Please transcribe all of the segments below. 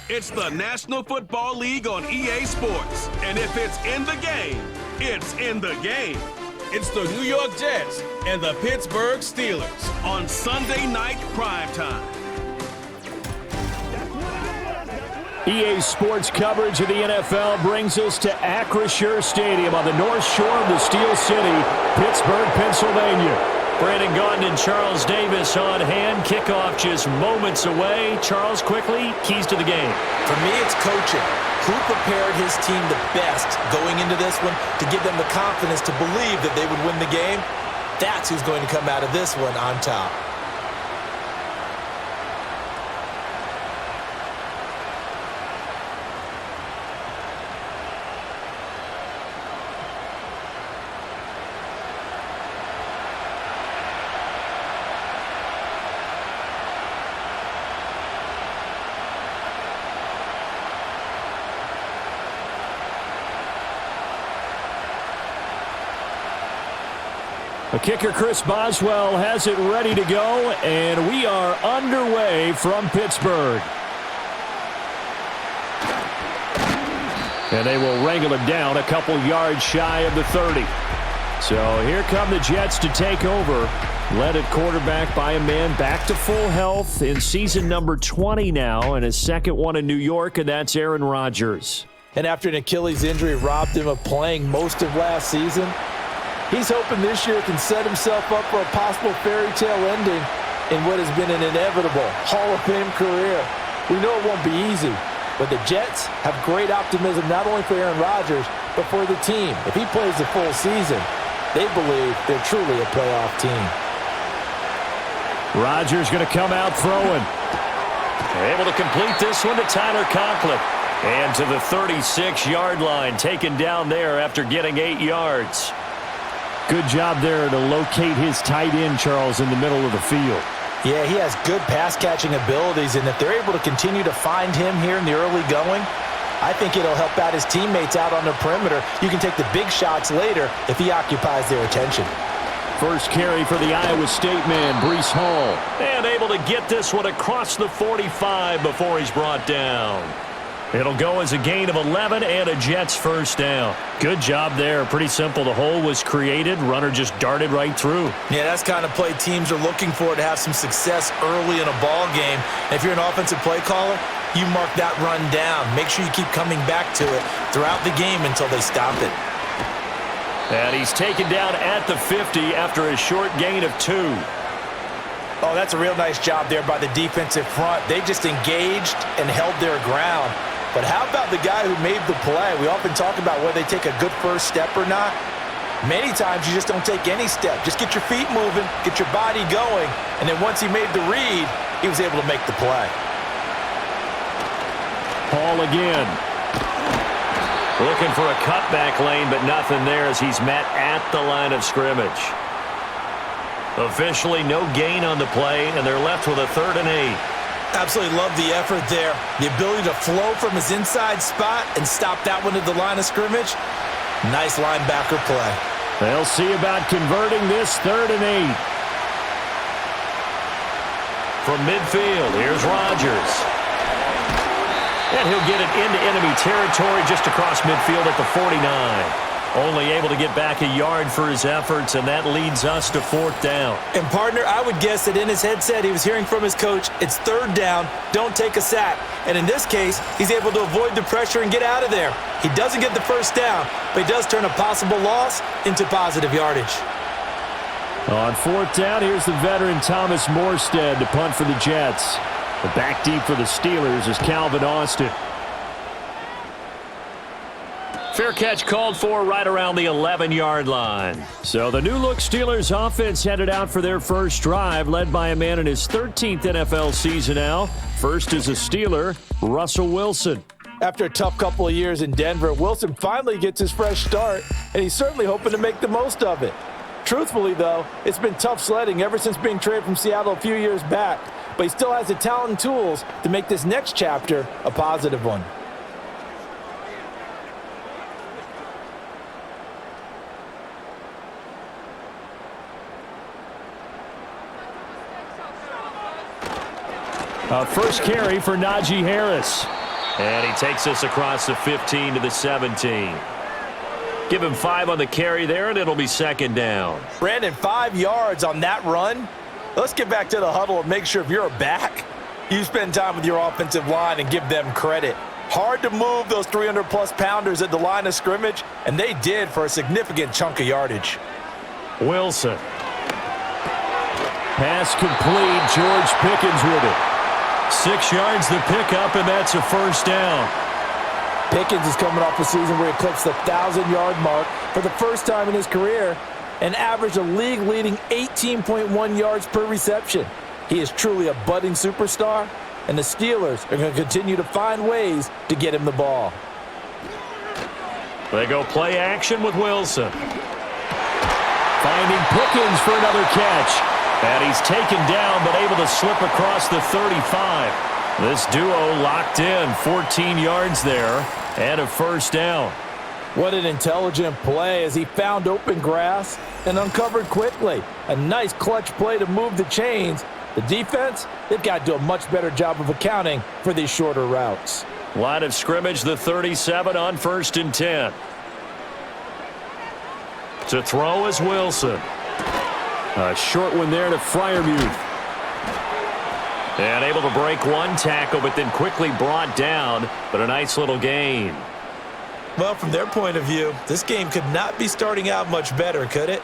It's the National Football League on EA Sports. And if it's in the game, it's in the game. It's the New York Jets and the Pittsburgh Steelers on Sunday night primetime. EA Sports coverage of the NFL brings us to Acrisure Stadium on the north shore of the Steel City, Pittsburgh, Pennsylvania. Brandon Gaudin and Charles Davis on hand. Kickoff just moments away. Charles, quickly, keys to the game. For me, it's coaching. Who prepared his team the best going into this one to give them the confidence to believe that they would win the game? That's who's going to come out of this one on top. The kicker, Chris Boswell, has it ready to go, and we are underway from Pittsburgh. And they will wrangle him down a couple yards shy of the 30. So here come the Jets to take over. Led at quarterback by a man back to full health in season number 20 now, and his second one in New York, and that's Aaron Rodgers. And after an Achilles injury robbed him of playing most of last season, he's hoping this year can set himself up for a possible fairy tale ending in what has been an inevitable Hall of Fame career. We know it won't be easy, but the Jets have great optimism not only for Aaron Rodgers, but for the team. If he plays the full season, they believe they're truly a playoff team. Rodgers going to come out throwing. Able to complete this one to Tyler Conklin. And to the 36-yard line, taken down there after getting 8 yards. Good job there to locate his tight end, Charles, in the middle of the field. Yeah, he has good pass-catching abilities, and if they're able to continue to find him here in the early going, I think it'll help out his teammates out on the perimeter. You can take the big shots later if he occupies their attention. First carry for the Iowa State man, Breece Hall. And able to get this one across the 45 before he's brought down. It'll go as a gain of 11 and a Jets first down. Good job there. Pretty simple. The hole was created. Runner just darted right through. Yeah, that's the kind of play teams are looking for to have some success early in a ball game. And if you're an offensive play caller, you mark that run down. Make sure you keep coming back to it throughout the game until they stop it. And he's taken down at the 50 after a short gain of 2. Oh, that's a real nice job there by the defensive front. They just engaged and held their ground. But how about the guy who made the play? We often talk about whether they take a good first step or not. Many times you just don't take any step. Just get your feet moving, get your body going, and then once he made the read, he was able to make the play. Hall again. Looking for a cutback lane, but nothing there as he's met at the line of scrimmage. Officially no gain on the play, and they're left with a 3rd and 8. Absolutely love the effort there. The ability to flow from his inside spot and stop that one at the line of scrimmage. Nice linebacker play. They'll see about converting this 3rd and 8. From midfield, here's Rodgers. And he'll get it into enemy territory just across midfield at the 49. Only able to get back a yard for his efforts, and that leads us to 4th down. And, partner, I would guess that in his headset he was hearing from his coach, it's 3rd down, don't take a sack. And in this case, he's able to avoid the pressure and get out of there. He doesn't get the first down, but he does turn a possible loss into positive yardage. On 4th down, here's the veteran Thomas Morstead to punt for the Jets. The back deep for the Steelers is Calvin Austin. Fair catch called for right around the 11-yard line. So the new-look Steelers offense headed out for their first drive, led by a man in his 13th NFL season now. First is a Steeler, Russell Wilson. After a tough couple of years in Denver, Wilson finally gets his fresh start, and he's certainly hoping to make the most of it. Truthfully, though, it's been tough sledding ever since being traded from Seattle a few years back, but he still has the talent and tools to make this next chapter a positive one. First carry for Najee Harris. And he takes us across the 15 to the 17. Give him 5 on the carry there, and it'll be second down. Brandon, 5 yards on that run. Let's get back to the huddle and make sure if you're a back, you spend time with your offensive line and give them credit. Hard to move those 300-plus pounders at the line of scrimmage, and they did for a significant chunk of yardage. Wilson. Pass complete. George Pickens with it. 6 yards the pickup, and that's a first down. Pickens is coming off a season where he eclipsed the 1,000-yard mark for the first time in his career and averaged a league-leading 18.1 yards per reception. He is truly a budding superstar, and the Steelers are going to continue to find ways to get him the ball. They go play action with Wilson. Finding Pickens for another catch. And he's taken down, but able to slip across the 35. This duo locked in, 14 yards there, and a first down. What an intelligent play as he found open grass and uncovered quickly. A nice clutch play to move the chains. The defense, they've got to do a much better job of accounting for these shorter routes. Line of scrimmage, the 37 on 1st and 10. To throw is Wilson. A short one there to Freiermuth. And able to break one tackle, but then quickly brought down, but a nice little gain. Well, from their point of view, this game could not be starting out much better, could it?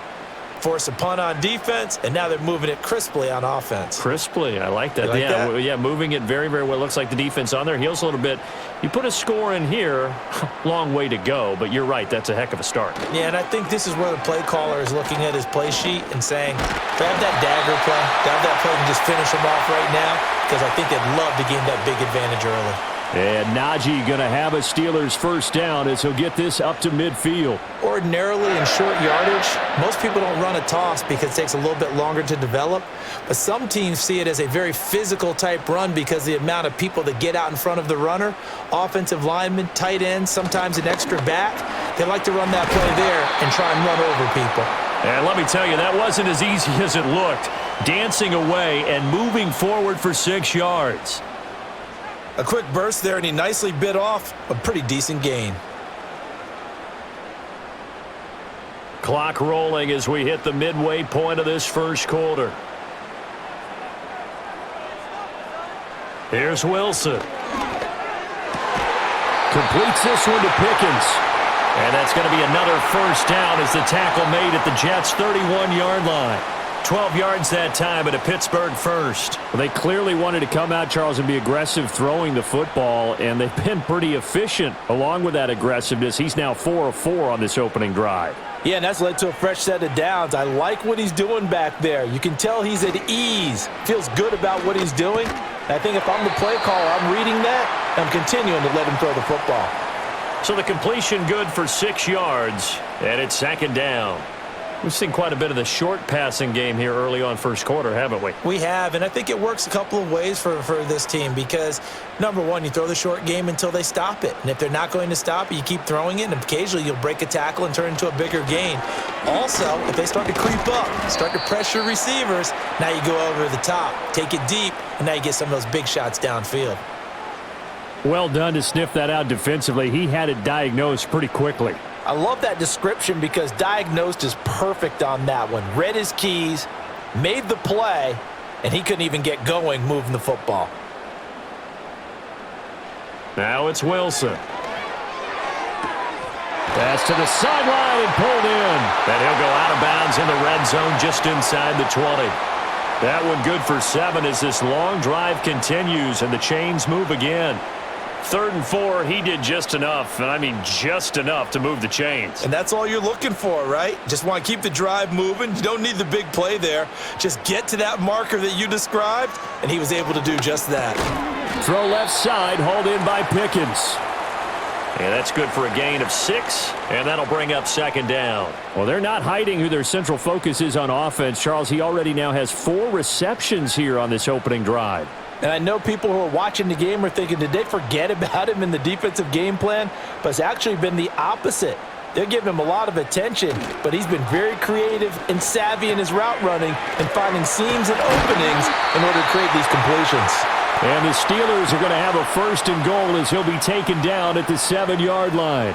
Force a punt on defense, and now they're moving it crisply on offense. Crisply, I like that. Like yeah, that? Yeah, moving it very, very well. Looks like the defense on their heels a little bit. You put a score in here, long way to go, but you're right, that's a heck of a start. Yeah, and I think this is where the play caller is looking at his play sheet and saying, grab that dagger play, grab that play and just finish him off right now, because I think they'd love to gain that big advantage early. And Najee going to have a Steelers first down as he'll get this up to midfield. Ordinarily in short yardage, most people don't run a toss because it takes a little bit longer to develop. But some teams see it as a very physical type run because the amount of people that get out in front of the runner, offensive linemen, tight ends, sometimes an extra back, they like to run that play there and try and run over people. And let me tell you, that wasn't as easy as it looked. Dancing away and moving forward for 6 yards. A quick burst there, and he nicely bit off a pretty decent gain. Clock rolling as we hit the midway point of this first quarter. Here's Wilson. Completes this one to Pickens. And that's going to be another first down as the tackle made at the Jets' 31-yard line. 12 yards that time at a Pittsburgh first. Well, they clearly wanted to come out, Charles, and be aggressive throwing the football, and they've been pretty efficient along with that aggressiveness. He's now 4 of 4 on this opening drive. Yeah, and that's led to a fresh set of downs. I like what he's doing back there. You can tell he's at ease, feels good about what he's doing. And I think if I'm the play caller, I'm reading that, and I'm continuing to let him throw the football. So the completion good for 6 yards, and it's second down. We've seen quite a bit of the short passing game here early on first quarter, haven't we? We have, and I think it works a couple of ways for this team because, number one, you throw the short game until they stop it. And if they're not going to stop it, you keep throwing it, and occasionally you'll break a tackle and turn it into a bigger gain. Also, if they start to creep up, start to pressure receivers, now you go over the top, take it deep, and now you get some of those big shots downfield. Well done to sniff that out defensively. He had it diagnosed pretty quickly. I love that description because diagnosed is perfect on that one. Read his keys, made the play, and he couldn't even get going moving the football. Now it's Wilson. Pass to the sideline and pulled in. And he'll go out of bounds in the red zone just inside the 20. That one good for 7 as this long drive continues and the chains move again. 3rd and 4, he did just enough, and I mean just enough to move the chains. And that's all you're looking for, right? Just want to keep the drive moving. You don't need the big play there. Just get to that marker that you described, and he was able to do just that. Throw left side, hauled in by Pickens. And that's good for a gain of 6, and that'll bring up second down. Well, they're not hiding who their central focus is on offense. Charles, he already now has 4 receptions here on this opening drive. And I know people who are watching the game are thinking, did they forget about him in the defensive game plan? But it's actually been the opposite. They're giving him a lot of attention, but he's been very creative and savvy in his route running and finding seams and openings in order to create these completions. And the Steelers are going to have a 1st and goal as he'll be taken down at the 7-yard line.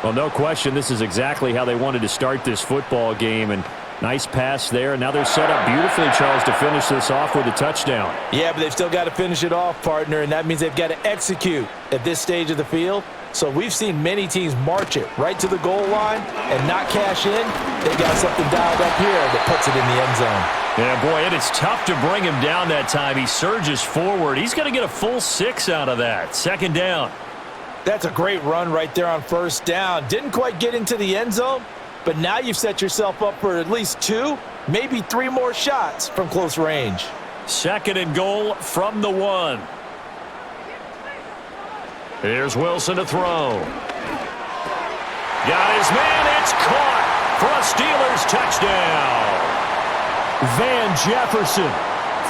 Well, no question, this is exactly how they wanted to start this football game. And nice pass there. And now they're set up beautifully, Charles, to finish this off with a touchdown. Yeah, but they've still got to finish it off, partner, and that means they've got to execute at this stage of the field. So we've seen many teams march it right to the goal line and not cash in. They've got something dialed up here that puts it in the end zone. Yeah, boy, it is tough to bring him down that time. He surges forward. He's going to get a full 6 out of that. 2nd down. That's a great run right there on 1st down. Didn't quite get into the end zone, but now you've set yourself up for at least 2, maybe 3 more shots from close range. 2nd and goal from the 1. Here's Wilson to throw. Got his man. It's caught for a Steelers touchdown. Van Jefferson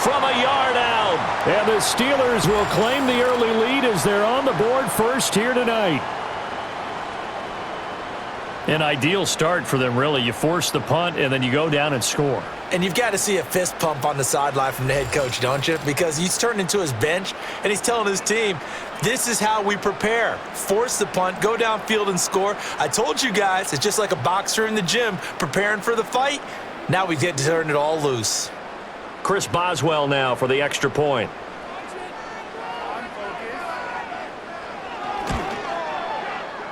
from a yard out. And the Steelers will claim the early lead as they're on the board first here tonight. An ideal start for them, really. You force the punt, and then you go down and score. And you've got to see a fist pump on the sideline from the head coach, don't you? Because he's turned into his bench, and he's telling his team, this is how we prepare. Force the punt, go downfield and score. I told you guys, it's just like a boxer in the gym preparing for the fight. Now we get to turn it all loose. Chris Boswell now for the extra point.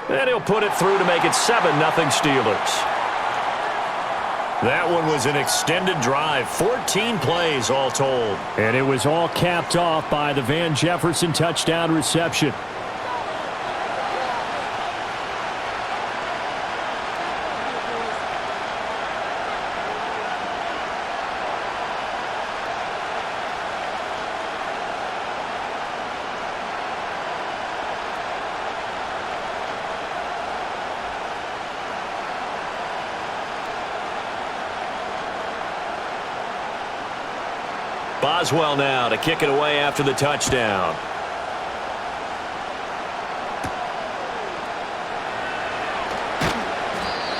And he'll put it through to make it 7-0 Steelers. That one was an extended drive, 14 plays all told. And it was all capped off by the Van Jefferson touchdown reception. Boswell now to kick it away after the touchdown.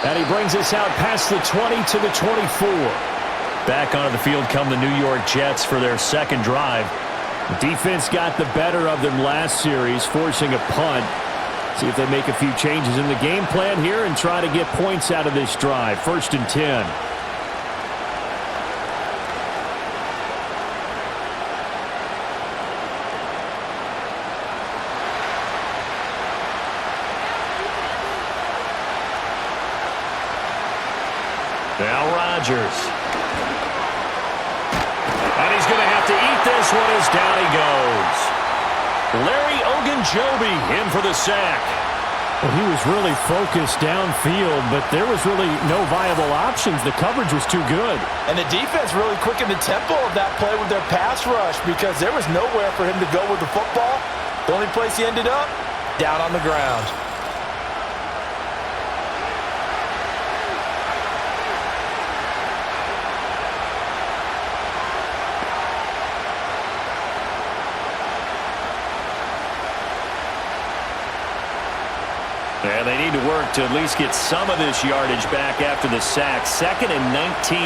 And he brings us out past the 20 to the 24. Back onto the field come the New York Jets for their 2nd drive. The defense got the better of them last series, forcing a punt. See if they make a few changes in the game plan here and try to get points out of this drive. 1st and 10. Now Rodgers. And he's going to have to eat this one as down he goes. Larry Ogunjobi in for the sack. Well, he was really focused downfield, but there was really no viable options. The coverage was too good. And the defense really quickened the tempo of that play with their pass rush because there was nowhere for him to go with the football. The only place he ended up, down on the ground. And they need to work to at least get some of this yardage back after the sack. 2nd and 19.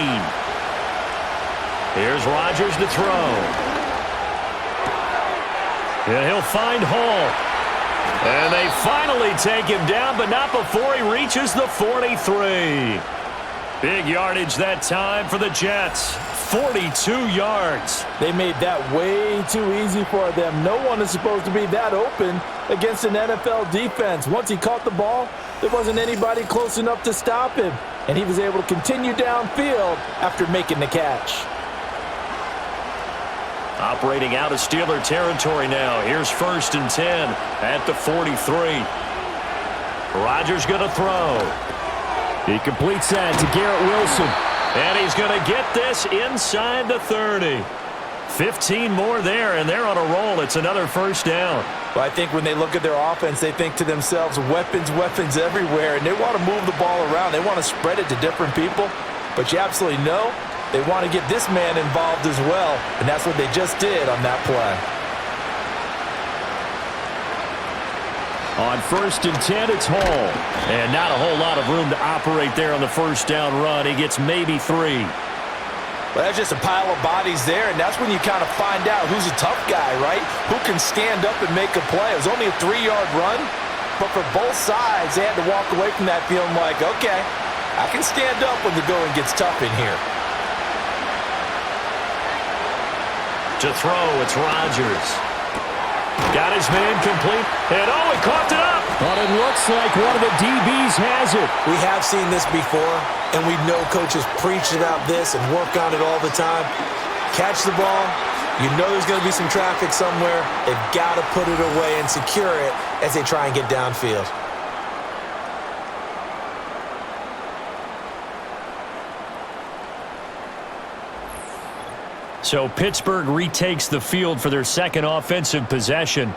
Here's Rodgers to throw. And he'll find Hall. And they finally take him down, but not before he reaches the 43. Big yardage that time for the Jets. 42 yards. They made that way too easy for them. No one is supposed to be that open against an NFL defense. Once he caught the ball, there wasn't anybody close enough to stop him. And he was able to continue downfield after making the catch. Operating out of Steeler territory now. Here's 1st and 10 at the 43. Rodgers going to throw. He completes that to Garrett Wilson. And he's going to get this inside the 30. 15 more there, and they're on a roll. It's another 1st down. Well, I think when they look at their offense, they think to themselves, weapons, weapons everywhere, and they want to move the ball around. They want to spread it to different people, but you absolutely know they want to get this man involved as well, and that's what they just did on that play. On 1st and 10, it's Hall. And not a whole lot of room to operate there on the 1st down run. He gets maybe 3. Well, there's just a pile of bodies there, and that's when you kind of find out who's a tough guy, right? Who can stand up and make a play. It was only a 3-yard run, but for both sides, they had to walk away from that feeling like, okay, I can stand up when the going gets tough in here. To throw, it's Rodgers. Got his man complete, and he caught it up. But it looks like one of the DBs has it. We have seen this before, and we know coaches preach about this and work on it all the time. Catch the ball. You know there's going to be some traffic somewhere. They've got to put it away and secure it as they try and get downfield. So Pittsburgh retakes the field for their second offensive possession.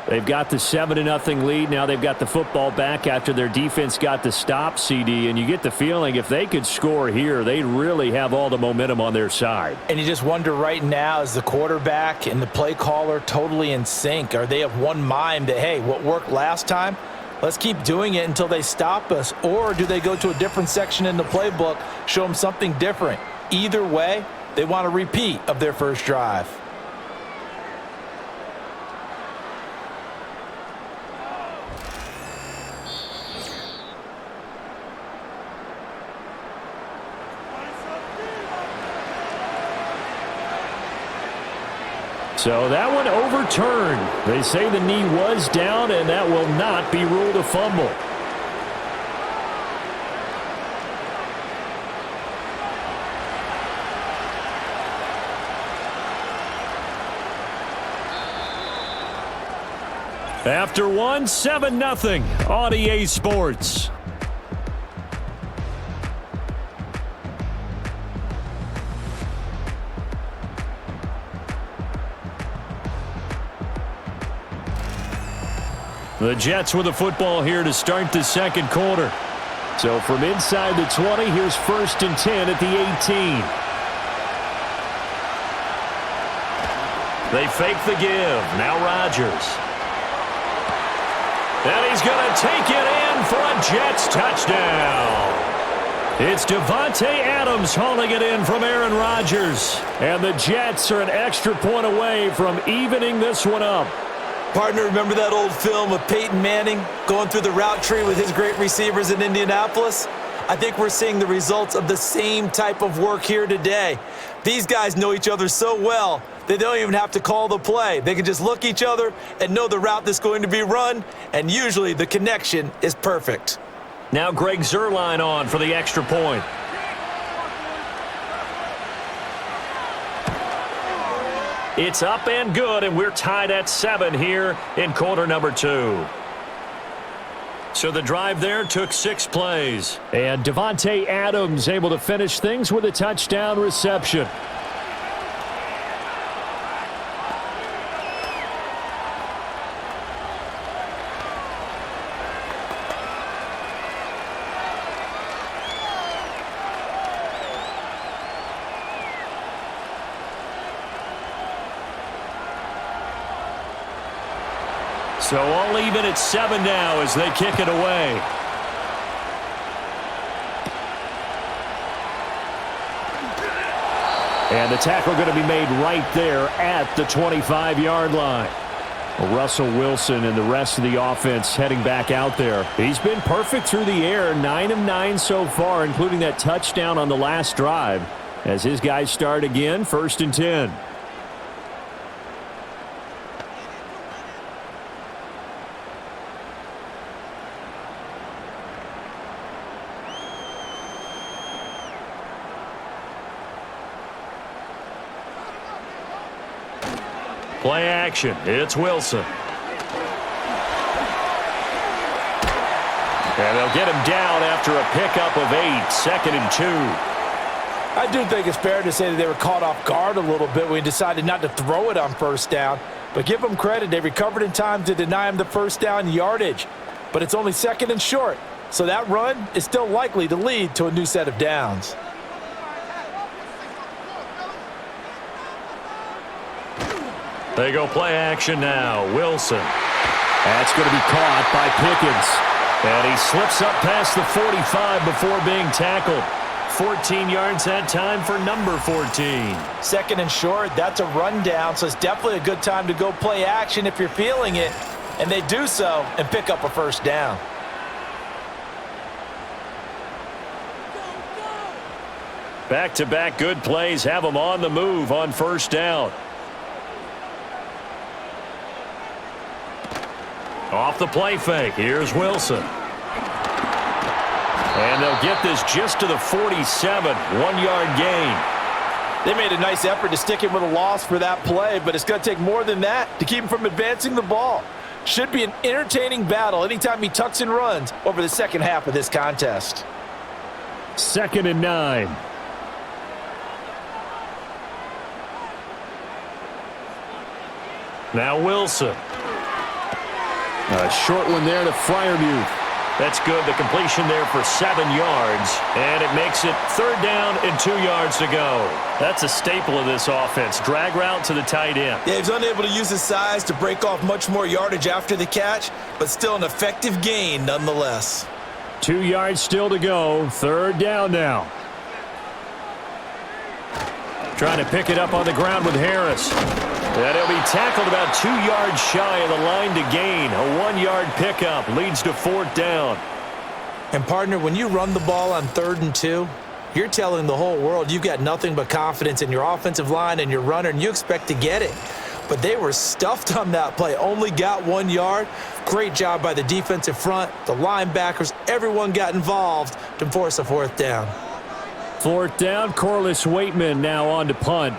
They've got the 7-0 lead. Now they've got the football back after their defense got the stop, CD. And you get the feeling if they could score here, they really have all the momentum on their side. And you just wonder right now, is the quarterback and the play caller totally in sync? Are they of one mind that, hey, what worked last time, let's keep doing it until they stop us? Or do they go to a different section in the playbook, show them something different? Either way, they want a repeat of their first drive. So that one overturned. They say the knee was down, and that will not be ruled a fumble. After one, 7-0 on EA Sports. The Jets with the football here to start the second quarter. So from inside the 20, here's 1st and 10 at the 18. They fake the give. Now Rodgers. And he's going to take it in for a Jets touchdown. It's Davante Adams hauling it in from Aaron Rodgers. And the Jets are an extra point away from evening this one up. Partner, remember that old film of Peyton Manning going through the route tree with his great receivers in Indianapolis? I think we're seeing the results of the same type of work here today. These guys know each other so well, they don't even have to call the play. They can just look each other and know the route that's going to be run, and usually the connection is perfect. Now Greg Zuerlein on for the extra point. It's up and good, and we're tied at 7 here in quarter number 2. So the drive there took 6 plays. And Davante Adams able to finish things with a touchdown reception. So all even at 7 now as they kick it away. And the tackle going to be made right there at the 25-yard line. Russell Wilson and the rest of the offense heading back out there. He's been perfect through the air, 9 of 9 so far, including that touchdown on the last drive. As his guys start again, 1st and 10. Play action. It's Wilson. And they'll get him down after a pickup of 8. 2nd and 2. I do think it's fair to say that they were caught off guard a little bit when he decided not to throw it on 1st down. But give them credit. They recovered in time to deny him the 1st down yardage. But it's only 2nd and short. So that run is still likely to lead to a new set of downs. They go play action now. Wilson. That's going to be caught by Pickens. And he slips up past the 45 before being tackled. 14 yards that time for number 14. Second and short, that's a rundown, so it's definitely a good time to go play action if you're feeling it. And they do so and pick up a first down. Back-to-back good plays have them on the move on first down. Off the play fake, here's Wilson. And they'll get this just to the 47, 1-yard gain. They made a nice effort to stick him with a loss for that play, but it's going to take more than that to keep him from advancing the ball. Should be an entertaining battle anytime he tucks and runs over the second half of this contest. 2nd and 9. Now Wilson. A short one there to Freiermuth. That's good. The completion there for 7 yards. And it makes it 3rd down and 2 yards to go. That's a staple of this offense. Drag route to the tight end. Yeah, he's unable to use his size to break off much more yardage after the catch, but still an effective gain nonetheless. 2 yards still to go. 3rd down now. Trying to pick it up on the ground with Harris. And he'll be tackled about 2 yards shy of the line to gain. A 1-yard pickup leads to 4th down. And, partner, when you run the ball on 3rd and 2, you're telling the whole world you've got nothing but confidence in your offensive line and your runner, and you expect to get it. But they were stuffed on that play, only got 1 yard. Great job by the defensive front, the linebackers, everyone got involved to force a 4th down. 4th down, Corliss Waitman now on to punt.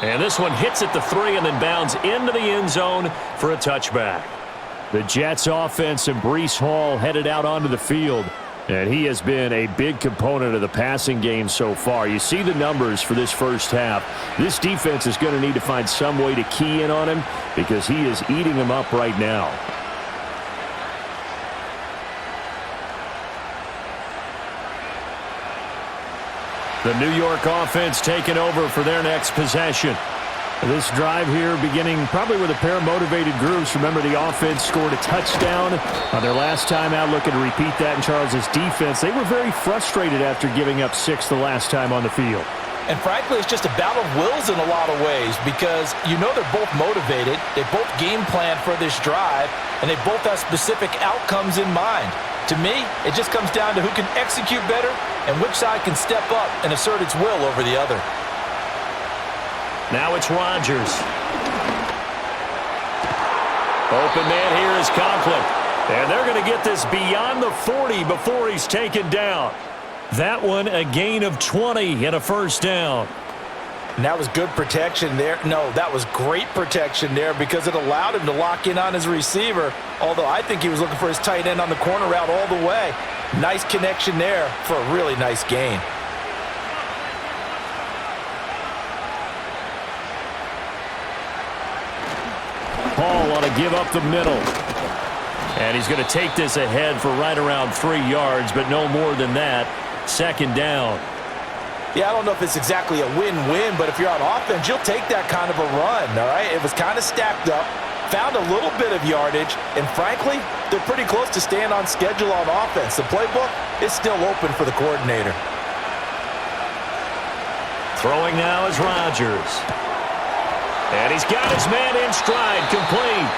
And this one hits at the 3 and then bounds into the end zone for a touchback. The Jets offense and Breece Hall headed out onto the field. And he has been a big component of the passing game so far. You see the numbers for this first half. This defense is going to need to find some way to key in on him because he is eating them up right now. The New York offense taking over for their next possession. This drive here beginning probably with a pair of motivated groups. Remember, the offense scored a touchdown on their last time out. Looking to repeat that in Charles's defense. They were very frustrated after giving up 6 the last time on the field. And frankly, it's just a battle of wills in a lot of ways because you know they're both motivated. They both game plan for this drive, and they both have specific outcomes in mind. To me, it just comes down to who can execute better and which side can step up and assert its will over the other. Now it's Rodgers. Open man here is Conklin. And they're going to get this beyond the 40 before he's taken down. That one a gain of 20 and a first down. And that was good protection there. No, that was great protection there because it allowed him to lock in on his receiver, although I think he was looking for his tight end on the corner route all the way. Nice connection there for a really nice gain. Paul want to give up the middle. And he's going to take this ahead for right around 3 yards, but no more than that. 2nd down. Yeah, I don't know if it's exactly a win-win, but if you're on offense, you'll take that kind of a run, all right? It was kind of stacked up, found a little bit of yardage, and frankly, they're pretty close to staying on schedule on offense. The playbook is still open for the coordinator. Throwing now is Rodgers. And he's got his man in stride, complete.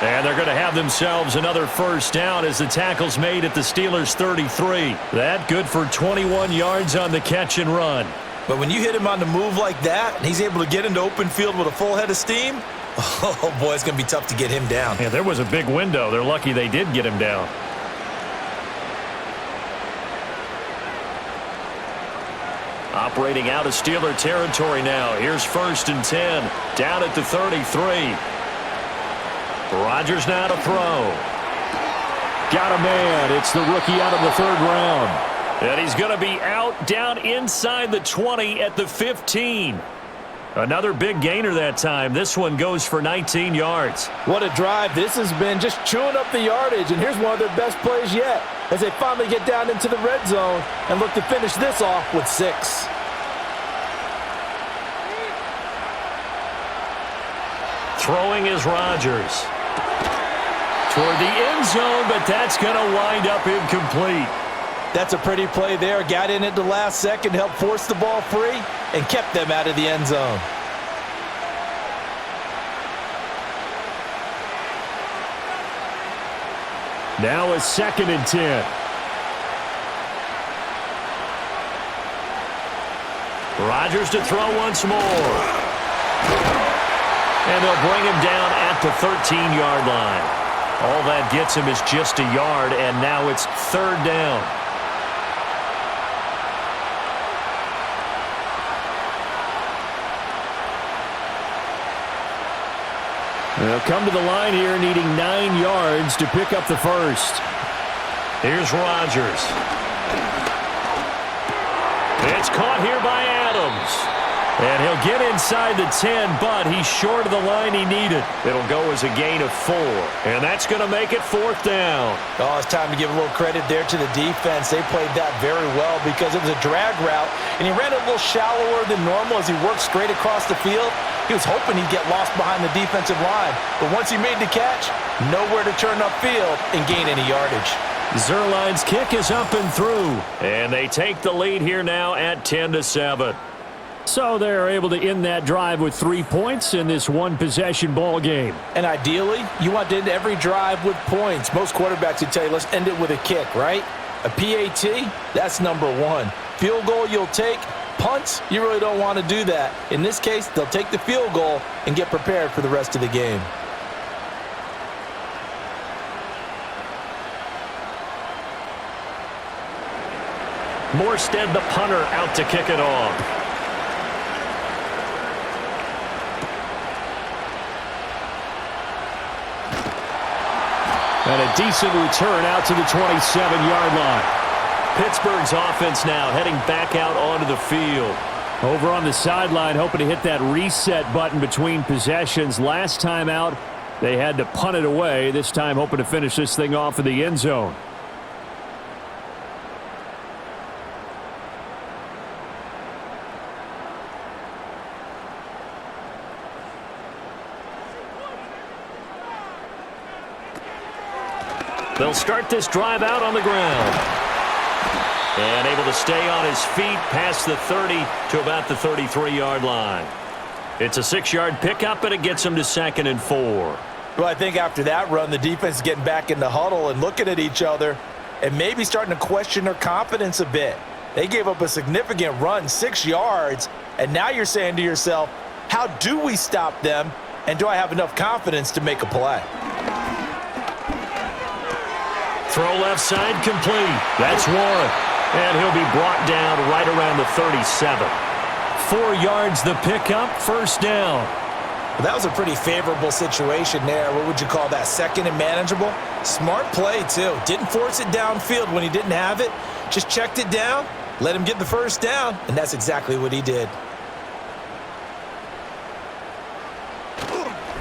And they're going to have themselves another first down as the tackle's made at the Steelers' 33. That good for 21 yards on the catch and run. But when you hit him on the move like that, and he's able to get into open field with a full head of steam, oh boy, it's going to be tough to get him down. Yeah, there was a big window. They're lucky they did get him down. Operating out of Steeler territory now. Here's 1st and 10. Down at the 33. Rodgers now to throw. Got a man. It's the rookie out of the 3rd round. And he's going to be out down inside the 20 at the 15. Another big gainer that time. This one goes for 19 yards. What a drive. This has been just chewing up the yardage, and here's one of their best plays yet as they finally get down into the red zone and look to finish this off with 6. Throwing is Rodgers. toward the end zone, but that's going to wind up incomplete. That's a pretty play there. Got in at the last second, helped force the ball free, and kept them out of the end zone. Now a 2nd and 10. Rodgers to throw once more. And they'll bring him down at the 13-yard line. All that gets him is just a yard, and now it's 3rd down. They'll come to the line here needing 9 yards to pick up the first. Here's Rodgers. It's caught here by Adams. And he'll get inside the 10, but he's short of the line he needed. It'll go as a gain of 4, and that's going to make it 4th down. Oh, it's time to give a little credit there to the defense. They played that very well because it was a drag route, and he ran it a little shallower than normal as he worked straight across the field. He was hoping he'd get lost behind the defensive line, but once he made the catch, nowhere to turn upfield and gain any yardage. Zerline's kick is up and through, and they take the lead here now at 10-7. So they're able to end that drive with 3 points in this one-possession ball game. And ideally, you want to end every drive with points. Most quarterbacks would tell you, let's end it with a kick, right? A PAT, that's number 1. Field goal you'll take. Punts, you really don't want to do that. In this case, they'll take the field goal and get prepared for the rest of the game. Morstead, the punter, out to kick it off. And a decent return out to the 27-yard line. Pittsburgh's offense now heading back out onto the field. Over on the sideline, hoping to hit that reset button between possessions. Last time out, they had to punt it away. This time, hoping to finish this thing off in the end zone. They'll start this drive out on the ground. And able to stay on his feet past the 30 to about the 33-yard line. It's a 6-yard pickup, and it gets him to 2nd and 4. Well, I think after that run, the defense is getting back in the huddle and looking at each other and maybe starting to question their confidence a bit. They gave up a significant run, 6 yards, and now you're saying to yourself, how do we stop them, and do I have enough confidence to make a play? Throw left side complete. That's Warren. And he'll be brought down right around the 37. 4 yards the pickup, 1st down. Well, that was a pretty favorable situation there. What would you call that? 2nd and manageable? Smart play, too. Didn't force it downfield when he didn't have it. Just checked it down, let him get the 1st down, and that's exactly what he did.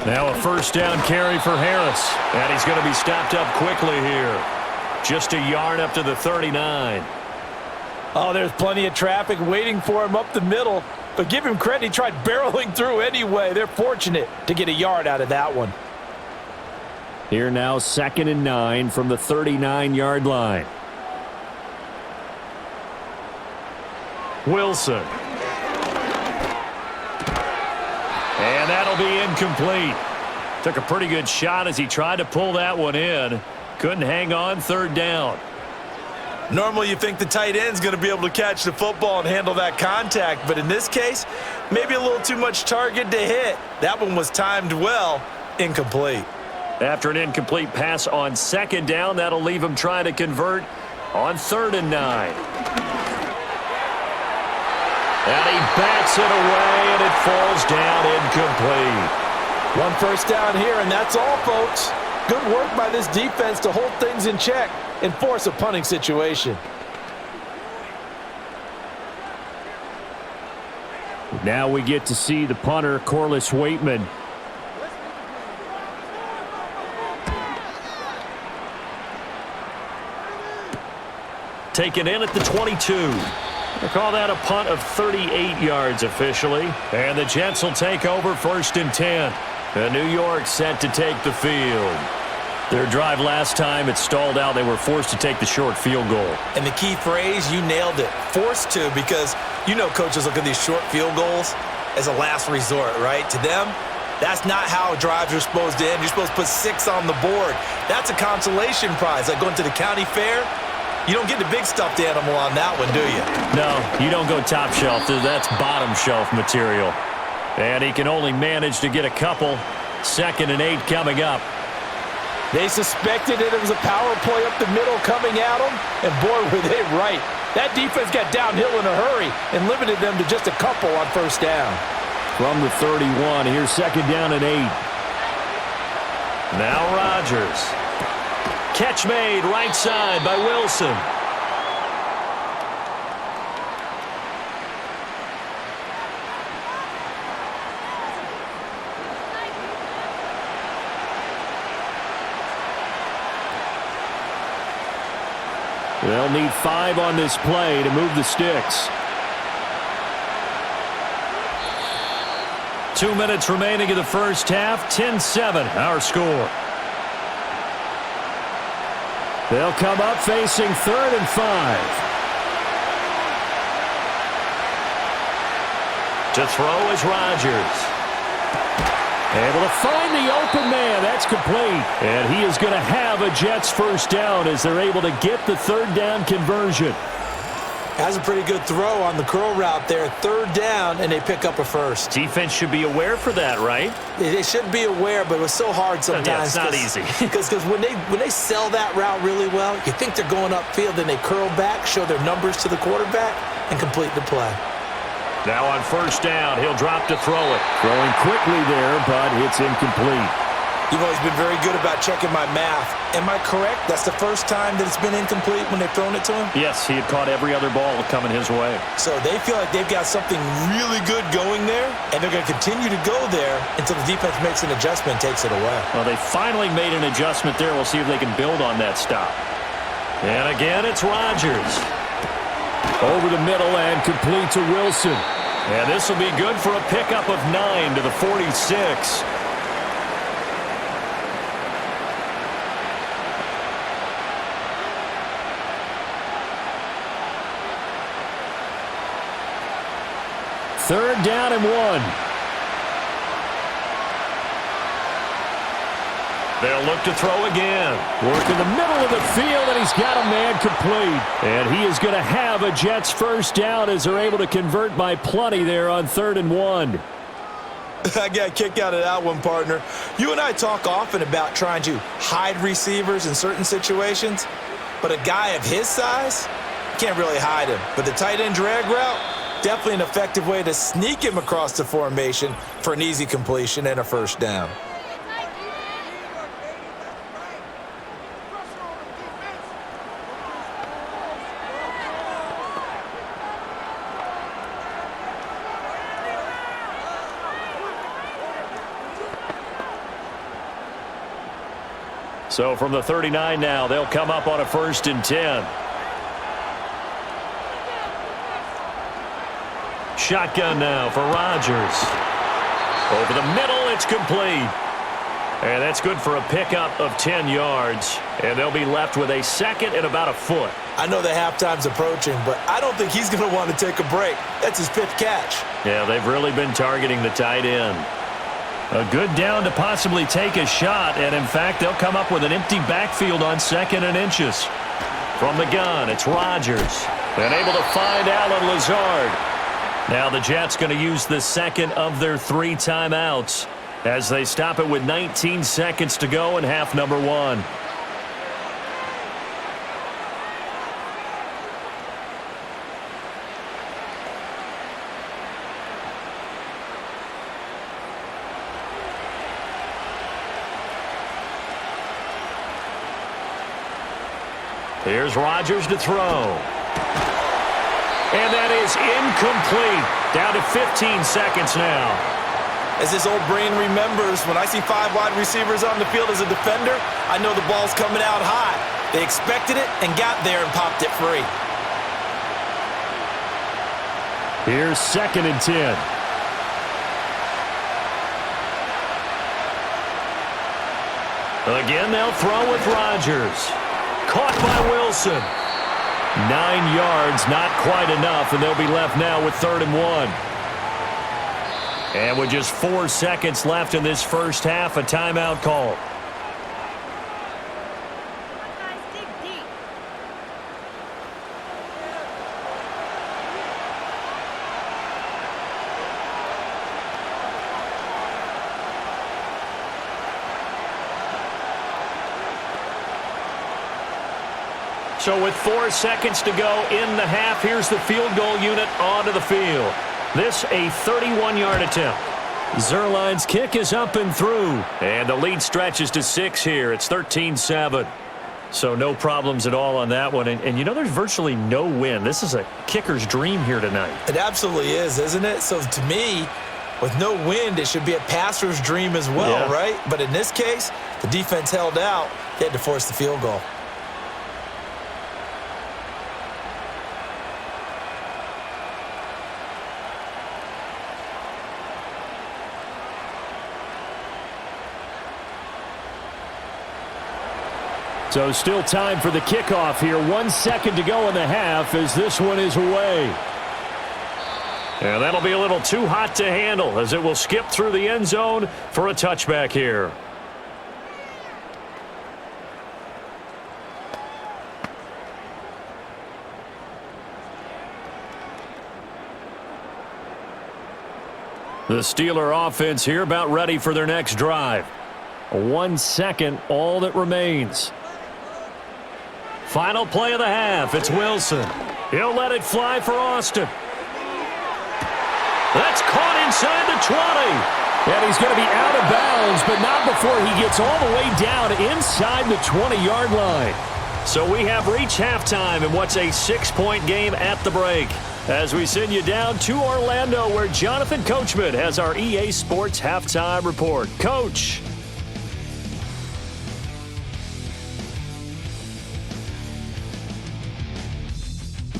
Now a 1st down carry for Harris. And he's going to be stopped up quickly here. Just a yard up to the 39. Oh, there's plenty of traffic waiting for him up the middle. But give him credit, he tried barreling through anyway. They're fortunate to get a yard out of that one. Here now, 2nd and 9 from the 39-yard line. Wilson. And that'll be incomplete. Took a pretty good shot as he tried to pull that one in. Couldn't hang on, 3rd down. Normally you think the tight end's going to be able to catch the football and handle that contact, but in this case, maybe a little too much target to hit. That one was timed well, incomplete. After an incomplete pass on 2nd down, that'll leave him trying to convert on 3rd and 9. And he bats it away, and it falls down incomplete. 1 1st down here, and that's all, folks. Good work by this defense to hold things in check and force a punting situation. Now we get to see the punter, Corliss Waitman. Taken in at the 22. They call that a punt of 38 yards officially. And the Jets will take over 1st and 10. And New York set to take the field. Their drive last time, it stalled out. They were forced to take the short field goal. And the key phrase, you nailed it, forced to, because you know coaches look at these short field goals as a last resort, right? To them, that's not how drives are supposed to end. You're supposed to put 6 on the board. That's a consolation prize, like going to the county fair. You don't get the big stuffed animal on that one, do you? No, you don't go top shelf. That's bottom shelf material. And he can only manage to get a couple. 2nd and 8 coming up. They suspected that it was a power play up the middle coming at them, and boy, were they right. That defense got downhill in a hurry and limited them to just a couple on first down. From the 31, here's 2nd down and 8. Now Rodgers. Catch made right side by Wilson. They'll need 5 on this play to move the sticks. 2 minutes remaining in the first half. 10-7, our score. They'll come up facing 3rd and 5. To throw is Rodgers. Able to find the open man. That's complete. And he is going to have a Jets first down as they're able to get the 3rd down conversion. Has a pretty good throw on the curl route there. 3rd down, and they pick up a first. Defense should be aware for that, right? They should be aware, but it was so hard sometimes. Yeah, it's not easy. Because when they sell that route really well, you think they're going upfield, then they curl back, show their numbers to the quarterback, and complete the play. Now on first down, he'll drop to throw it. Throwing quickly there, but it's incomplete. You've always been very good about checking my math. Am I correct? That's the first time that it's been incomplete when they've thrown it to him? Yes, he had caught every other ball coming his way. So they feel like they've got something really good going there, and they're going to continue to go there until the defense makes an adjustment and takes it away. Well, they finally made an adjustment there. We'll see if they can build on that stop. And again, it's Rodgers. Over the middle and complete to Wilson. And this will be good for a pickup of 9 to the 46. Third down and 1. They'll look to throw again. Work in the middle of the field, and he's got a man complete. And he is going to have a Jets first down as they're able to convert by plenty there on 3rd and 1. I got a kick out of that one, partner. You and I talk often about trying to hide receivers in certain situations, but a guy of his size, you can't really hide him. But the tight end drag route, definitely an effective way to sneak him across the formation for an easy completion and a first down. So from the 39 now, they'll come up on a 1st and 10. Shotgun now for Rodgers. Over the middle, it's complete. And that's good for a pickup of 10 yards. And they'll be left with a 2nd and about a foot. I know the halftime's approaching, but I don't think he's going to want to take a break. That's his 5th catch. Yeah, they've really been targeting the tight end. A good down to possibly take a shot, and in fact, they'll come up with an empty backfield on 2nd and inches. From the gun, it's Rodgers. And able to find Allen Lazard. Now the Jets going to use the 2nd of their 3 timeouts as they stop it with 19 seconds to go in half number 1. Here's Rodgers to throw. And that is incomplete. Down to 15 seconds now. As this old brain remembers, when I see 5 wide receivers on the field as a defender, I know the ball's coming out high. They expected it and got there and popped it free. Here's 2nd and 10. Again, they'll throw with Rodgers. Caught by Wilson. 9 yards, not quite enough, and they'll be left now with 3rd and 1. And with just 4 seconds left in this first half, a timeout call. So with 4 seconds to go in the half, here's the field goal unit onto the field. This a 31-yard attempt. Zerline's kick is up and through. And the lead stretches to 6 here. It's 13-7. So no problems at all on that one. And you know, there's virtually no wind. This is a kicker's dream here tonight. It absolutely is, isn't it? So to me, with no wind, it should be a passer's dream as well, right? But in this case, the defense held out. They had to force the field goal. So still time for the kickoff here. 1 second to go in the half as this one is away. And that'll be a little too hot to handle as it will skip through the end zone for a touchback here. The Steeler offense here about ready for their next drive. 1 second, all that remains. Final play of the half. It's Wilson. He'll let it fly for Austin. That's caught inside the 20. And he's going to be out of bounds, but not before he gets all the way down inside the 20-yard line. So we have reached halftime in what's a 6-point game at the break. As we send you down to Orlando, where Jonathan Coachman has our EA Sports halftime report. Coach.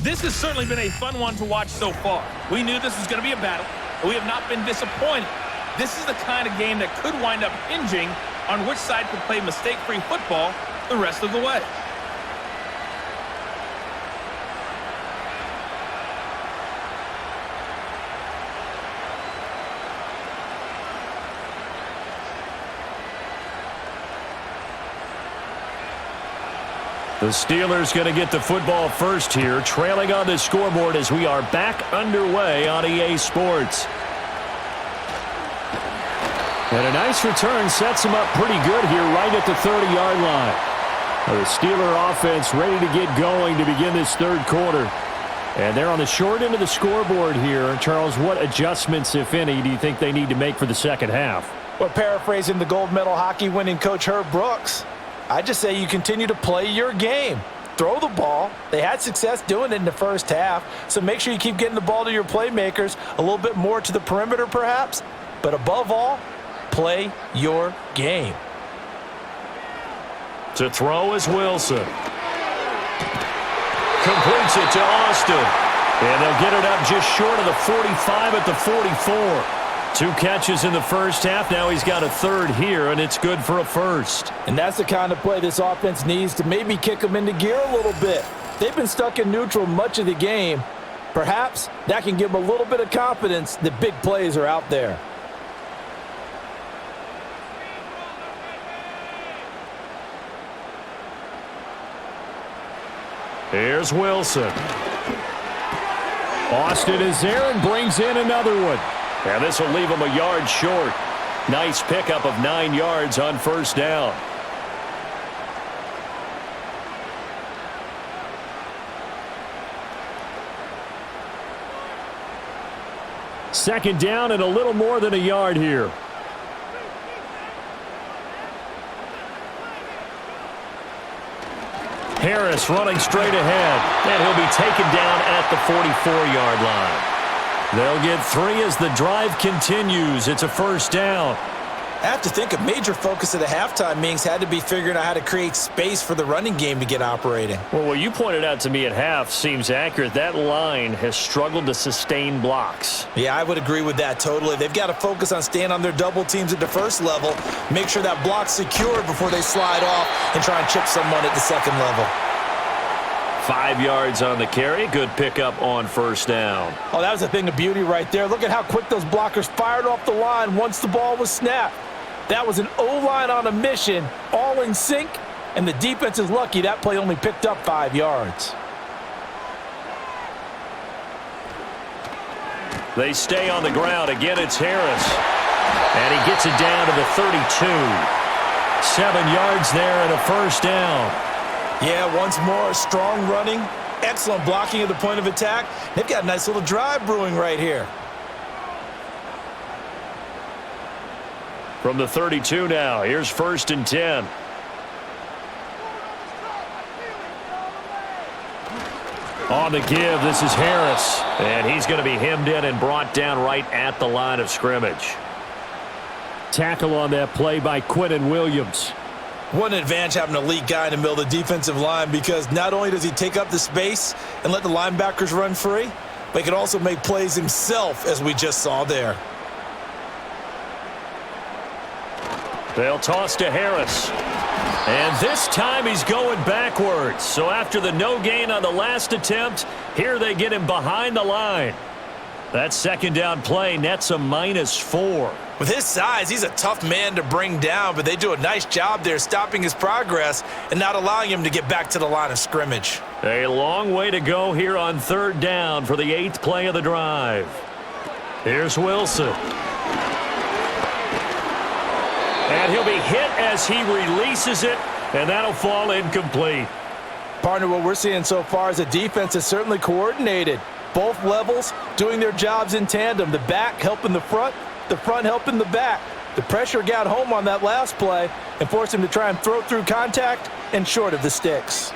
This has certainly been a fun one to watch so far. We knew this was going to be a battle, and we have not been disappointed. This is the kind of game that could wind up hinging on which side could play mistake-free football the rest of the way. The Steelers going to get the football first here, trailing on the scoreboard as we are back underway on EA Sports. And a nice return sets him up pretty good here right at the 30-yard line. The Steeler offense ready to get going to begin this third quarter. And they're on the short end of the scoreboard here. Charles, what adjustments, if any, do you think they need to make for the second half? Well, paraphrasing the gold medal hockey winning coach Herb Brooks, I just say you continue to play your game. Throw the ball. They had success doing it in the first half, so make sure you keep getting the ball to your playmakers, a little bit more to the perimeter perhaps, but above all, play your game. To throw is Wilson. Completes it to Austin. And they'll get it up just short of the 45 at the 44. 2 catches in the first half. Now he's got a third here, and it's good for a first. And that's the kind of play this offense needs to maybe kick them into gear a little bit. They've been stuck in neutral much of the game. Perhaps that can give them a little bit of confidence that big plays are out there. Here's Wilson. Austin is there and brings in another one. And this will leave him a yard short. Nice pickup of 9 yards on first down. Second down and a little more than a yard here. Harris running straight ahead. And he'll be taken down at the 44-yard line. They'll get 3 as the drive continues. It's a first down. I have to think a major focus of the halftime meetings had to be figuring out how to create space for the running game to get operating. Well, what you pointed out to me at half seems accurate. That line has struggled to sustain blocks. Yeah, I would agree with that totally. They've got to focus on staying on their double teams at the first level, make sure that block's secured before they slide off and try and chip someone at the second level. 5 yards on the carry. Good pickup on first down. Oh, that was a thing of beauty right there. Look at how quick those blockers fired off the line once the ball was snapped. That was an O-line on a mission, all in sync, and the defense is lucky that play only picked up 5 yards. They stay on the ground. Again, it's Harris. And he gets it down to the 32. 7 yards there and a first down. Yeah, once more, strong running, excellent blocking at the point of attack. They've got a nice little drive brewing right here. From the 32 now, here's 1st and 10. On the give, this is Harris. And he's going to be hemmed in and brought down right at the line of scrimmage. Tackle on that play by Quinnen Williams. What an advantage having an elite guy in the middle of the defensive line, because not only does he take up the space and let the linebackers run free, but he can also make plays himself, as we just saw there. They'll toss to Harris. And this time he's going backwards. So after the no gain on the last attempt, here they get him behind the line. That second down play nets a -4. With his size, he's a tough man to bring down, but they do a nice job there stopping his progress and not allowing him to get back to the line of scrimmage. A long way to go here on 3rd down for the 8th play of the drive. Here's Wilson. And he'll be hit as he releases it, and that'll fall incomplete. Partner, what we're seeing so far is the defense is certainly coordinated. Both levels doing their jobs in tandem. The back helping the front helping the back. The pressure got home on that last play and forced him to try and throw through contact and short of the sticks.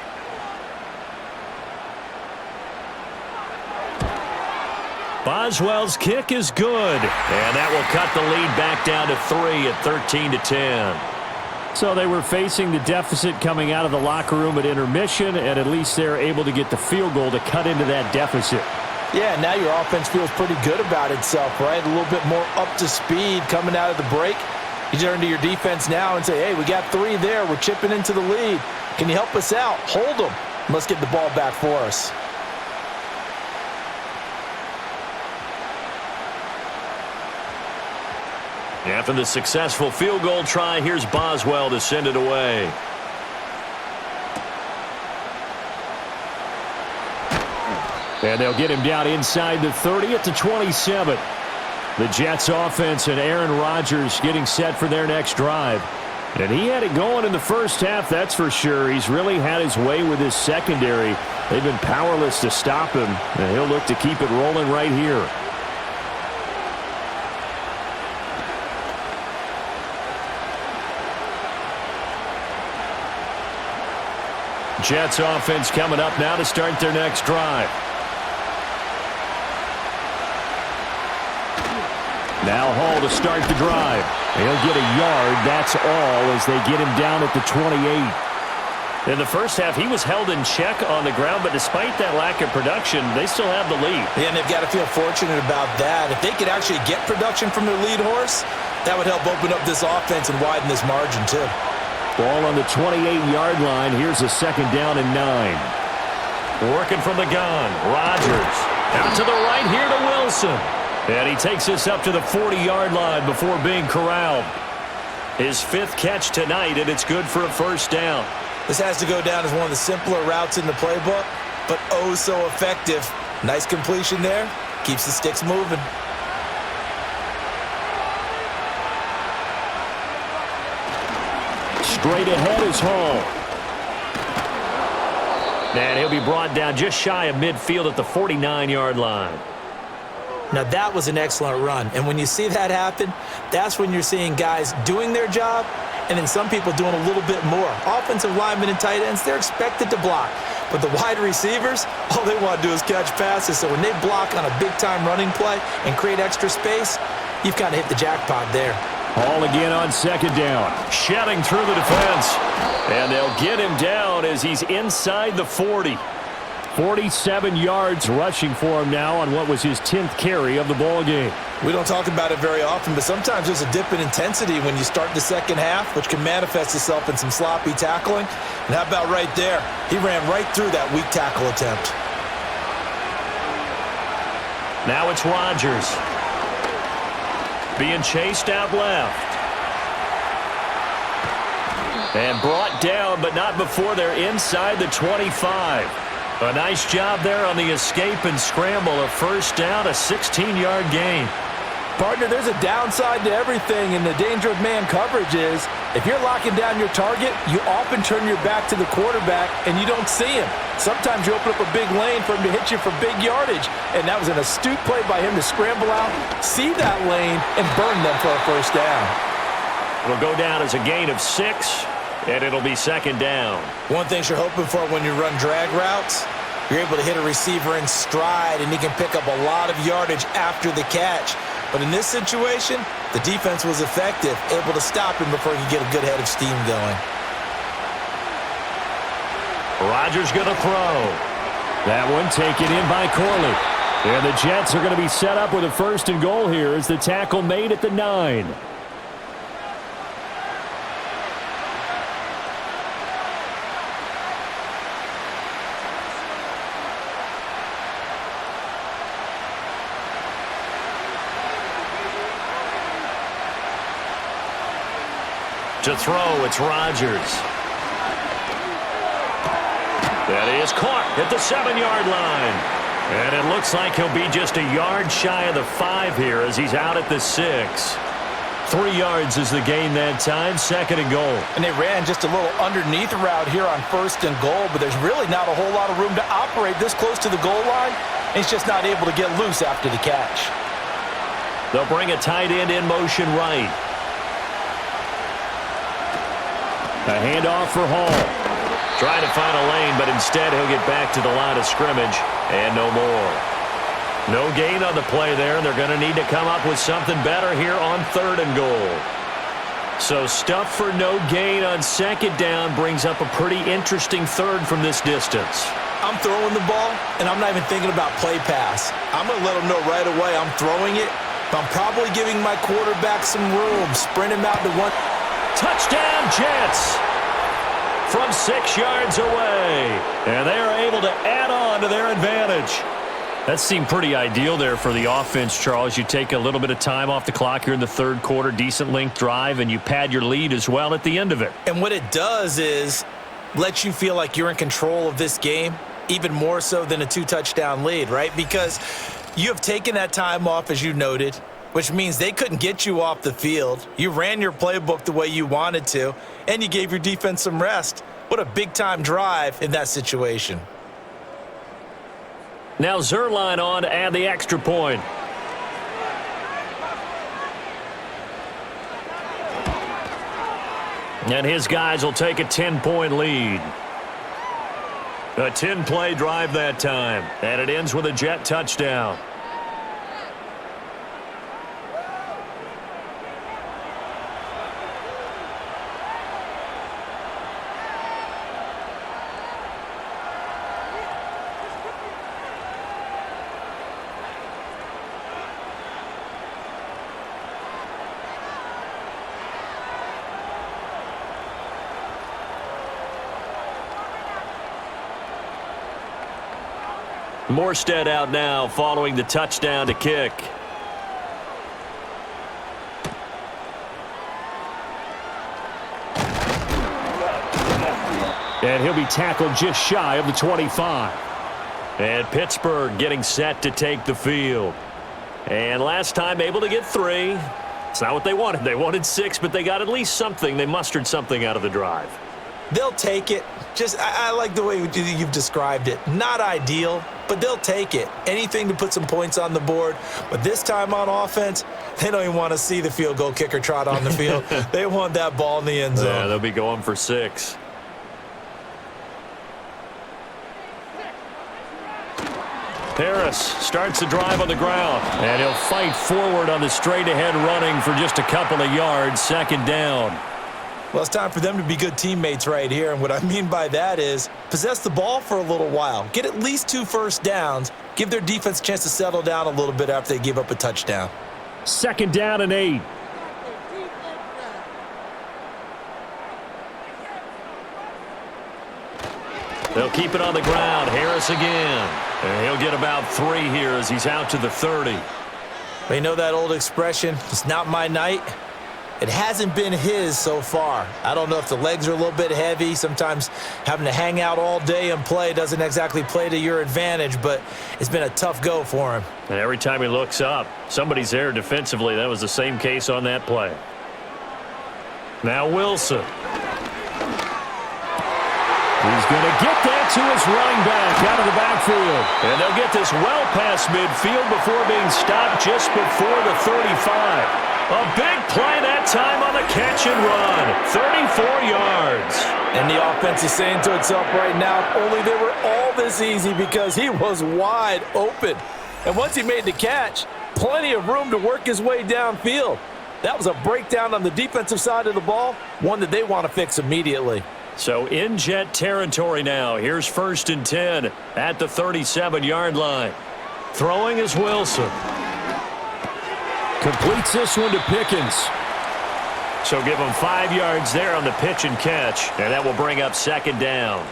Boswell's kick is good, and that will cut the lead back down to 3 at 13-10. So they were facing the deficit coming out of the locker room at intermission, and at least they're able to get the field goal to cut into that deficit. Yeah, now your offense feels pretty good about itself, right? A little bit more up to speed coming out of the break. You turn to your defense now and say, hey, we got 3 there. We're chipping into the lead. Can you help us out? Hold them. Let's get the ball back for us. After the successful field goal try, here's Boswell to send it away. And they'll get him down inside the 30 at the 27. The Jets offense and Aaron Rodgers getting set for their next drive. And he had it going in the first half, that's for sure. He's really had his way with his secondary. They've been powerless to stop him, and he'll look to keep it rolling right here. Jets offense coming up now to start their next drive. Now Hall to start the drive. He'll get a yard, that's all, as they get him down at the 28. In the first half, he was held in check on the ground, but despite that lack of production, they still have the lead. Yeah, and they've got to feel fortunate about that. If they could actually get production from their lead horse, that would help open up this offense and widen this margin, too. Ball on the 28-yard line. Here's a 2nd down and 9. Working from the gun, Rodgers. Out to the right here to Wilson. And he takes this up to the 40-yard line before being corralled. His 5th catch tonight, and it's good for a first down. This has to go down as one of the simpler routes in the playbook, but oh so effective. Nice completion there. Keeps the sticks moving. Straight ahead is Hall. And he'll be brought down just shy of midfield at the 49-yard line. Now that was an excellent run, and when you see that happen, that's when you're seeing guys doing their job and then some people doing a little bit more. Offensive linemen and tight ends, they're expected to block, but the wide receivers, all they want to do is catch passes. So when they block on a big-time running play and create extra space, you've kind of hit the jackpot there. Hall again on second down. Shedding through the defense. And they'll get him down as he's inside the 40. 47 yards rushing for him now on what was his 10th carry of the ball game. We don't talk about it very often, but sometimes there's a dip in intensity when you start the second half, which can manifest itself in some sloppy tackling. And how about right there? He ran right through that weak tackle attempt. Now it's Rodgers. Being chased out left. And brought down, but not before they're inside the 25. A nice job there on the escape and scramble. A first down, a 16-yard gain. Partner, there's a downside to everything, and the danger of man coverage is if you're locking down your target, you often turn your back to the quarterback and you don't see him. Sometimes you open up a big lane for him to hit you for big yardage, and that was an astute play by him to scramble out, see that lane, and burn them for a first down. It'll go down as a gain of 6, and it'll be second down. One thing you're hoping for when you run drag routes, you're able to hit a receiver in stride, and he can pick up a lot of yardage after the catch. But in this situation, the defense was effective, able to stop him before he could get a good head of steam going. Rodgers going to throw. That one taken in by Corley. And the Jets are going to be set up with a first and goal here as the tackle made at the 9. To throw, it's Rodgers. That is caught at the 7-yard line. And it looks like he'll be just a yard shy of the 5 here as he's out at the 6. 3 yards is the gain that time, second and goal. And they ran just a little underneath route here on first and goal, but there's really not a whole lot of room to operate this close to the goal line. He's just not able to get loose after the catch. They'll bring a tight end in motion right. A handoff for Hall. Trying to find a lane, but instead he'll get back to the line of scrimmage, and no more. No gain on the play there, and they're going to need to come up with something better here on third and goal. So stuff for no gain on second down brings up a pretty interesting third from this distance. I'm throwing the ball, and I'm not even thinking about play pass. I'm going to let them know right away I'm throwing it, but I'm probably giving my quarterback some room, sprint him out to one. Touchdown, Jets! From 6 yards away. And they are able to add on to their advantage. That seemed pretty ideal there for the offense, Charles. You take a little bit of time off the clock here in the third quarter, decent length drive, and you pad your lead as well at the end of it. And what it does is let you feel like you're in control of this game, even more so than a 2-touchdown lead, right? Because you have taken that time off, as you noted, which means they couldn't get you off the field. You ran your playbook the way you wanted to, and you gave your defense some rest. What a big-time drive in that situation. Now Zerline on to add the extra point. And his guys will take a 10-point lead. A 10-play drive that time, and it ends with a Jet touchdown. Morstead out now following the touchdown to kick. And he'll be tackled just shy of the 25. And Pittsburgh getting set to take the field. And last time able to get 3. It's not what they wanted. They wanted 6, but they got at least something. They mustered something out of the drive. They'll take it. I like the way you've described it. Not ideal, but they'll take it. Anything to put some points on the board. But this time on offense, they don't even want to see the field goal kicker trot on the field. They want that ball in the end zone. Yeah, they'll be going for 6. Harris starts the drive on the ground, and he'll fight forward on the straight-ahead running for just a couple of yards, second down. Well, it's time for them to be good teammates right here, and what I mean by that is possess the ball for a little while, get at least 2 first downs, give their defense a chance to settle down a little bit after they give up a touchdown. Second down and 8. They'll keep it on the ground. Harris again. And he'll get about 3 here as he's out to the 30. Well, you know that old expression, it's not my night? It hasn't been his so far. I don't know if the legs are a little bit heavy. Sometimes having to hang out all day and play doesn't exactly play to your advantage, but it's been a tough go for him. And every time he looks up, somebody's there defensively. That was the same case on that play. Now Wilson. He's going to get that to his running back out of the backfield. And they'll get this well past midfield before being stopped just before the 35. A big play that time on the catch and run. 34 yards. And the offense is saying to itself right now, only they were all this easy because he was wide open. And once he made the catch, plenty of room to work his way downfield. That was a breakdown on the defensive side of the ball, one that they want to fix immediately. So in Jet territory now. Here's 1st and 10 at the 37-yard line. Throwing is Wilson. Completes this one to Pickens. So give him 5 yards there on the pitch and catch, and that will bring up second down.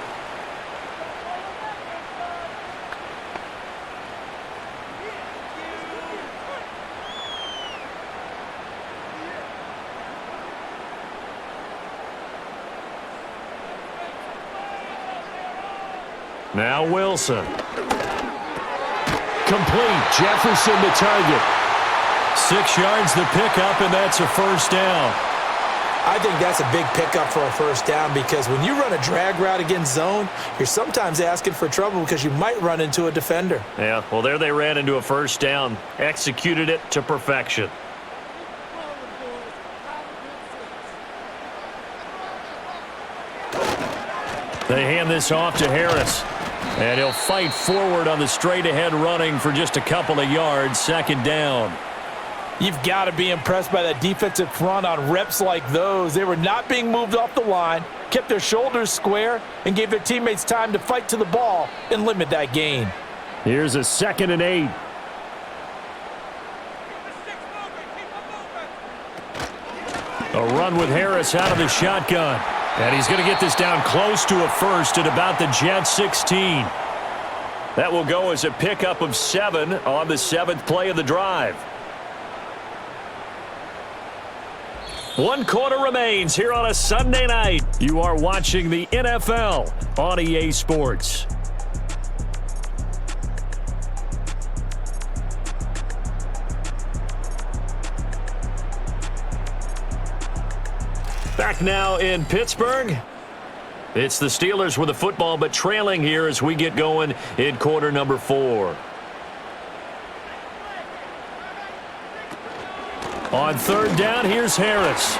Now Wilson. Complete. Jefferson the target. 6 yards the pickup, and that's a first down. I think that's a big pickup for a first down because when you run a drag route against zone, you're sometimes asking for trouble because you might run into a defender. Yeah, well, there they ran into a first down. Executed it to perfection. They hand this off to Harris. And he'll fight forward on the straight-ahead running for just a couple of yards, second down. You've got to be impressed by that defensive front on reps like those. They were not being moved off the line, kept their shoulders square, and gave their teammates time to fight to the ball and limit that gain. Here's a 2nd and 8. A run with Harris out of the shotgun. And he's going to get this down close to a first at about the Jets 16. That will go as a pickup of 7 on the 7th play of the drive. 1 quarter remains here on a Sunday night. You are watching the NFL on EA Sports. Back now in Pittsburgh. It's the Steelers with the football, but trailing here as we get going in quarter number 4. On 3rd down, here's Harris.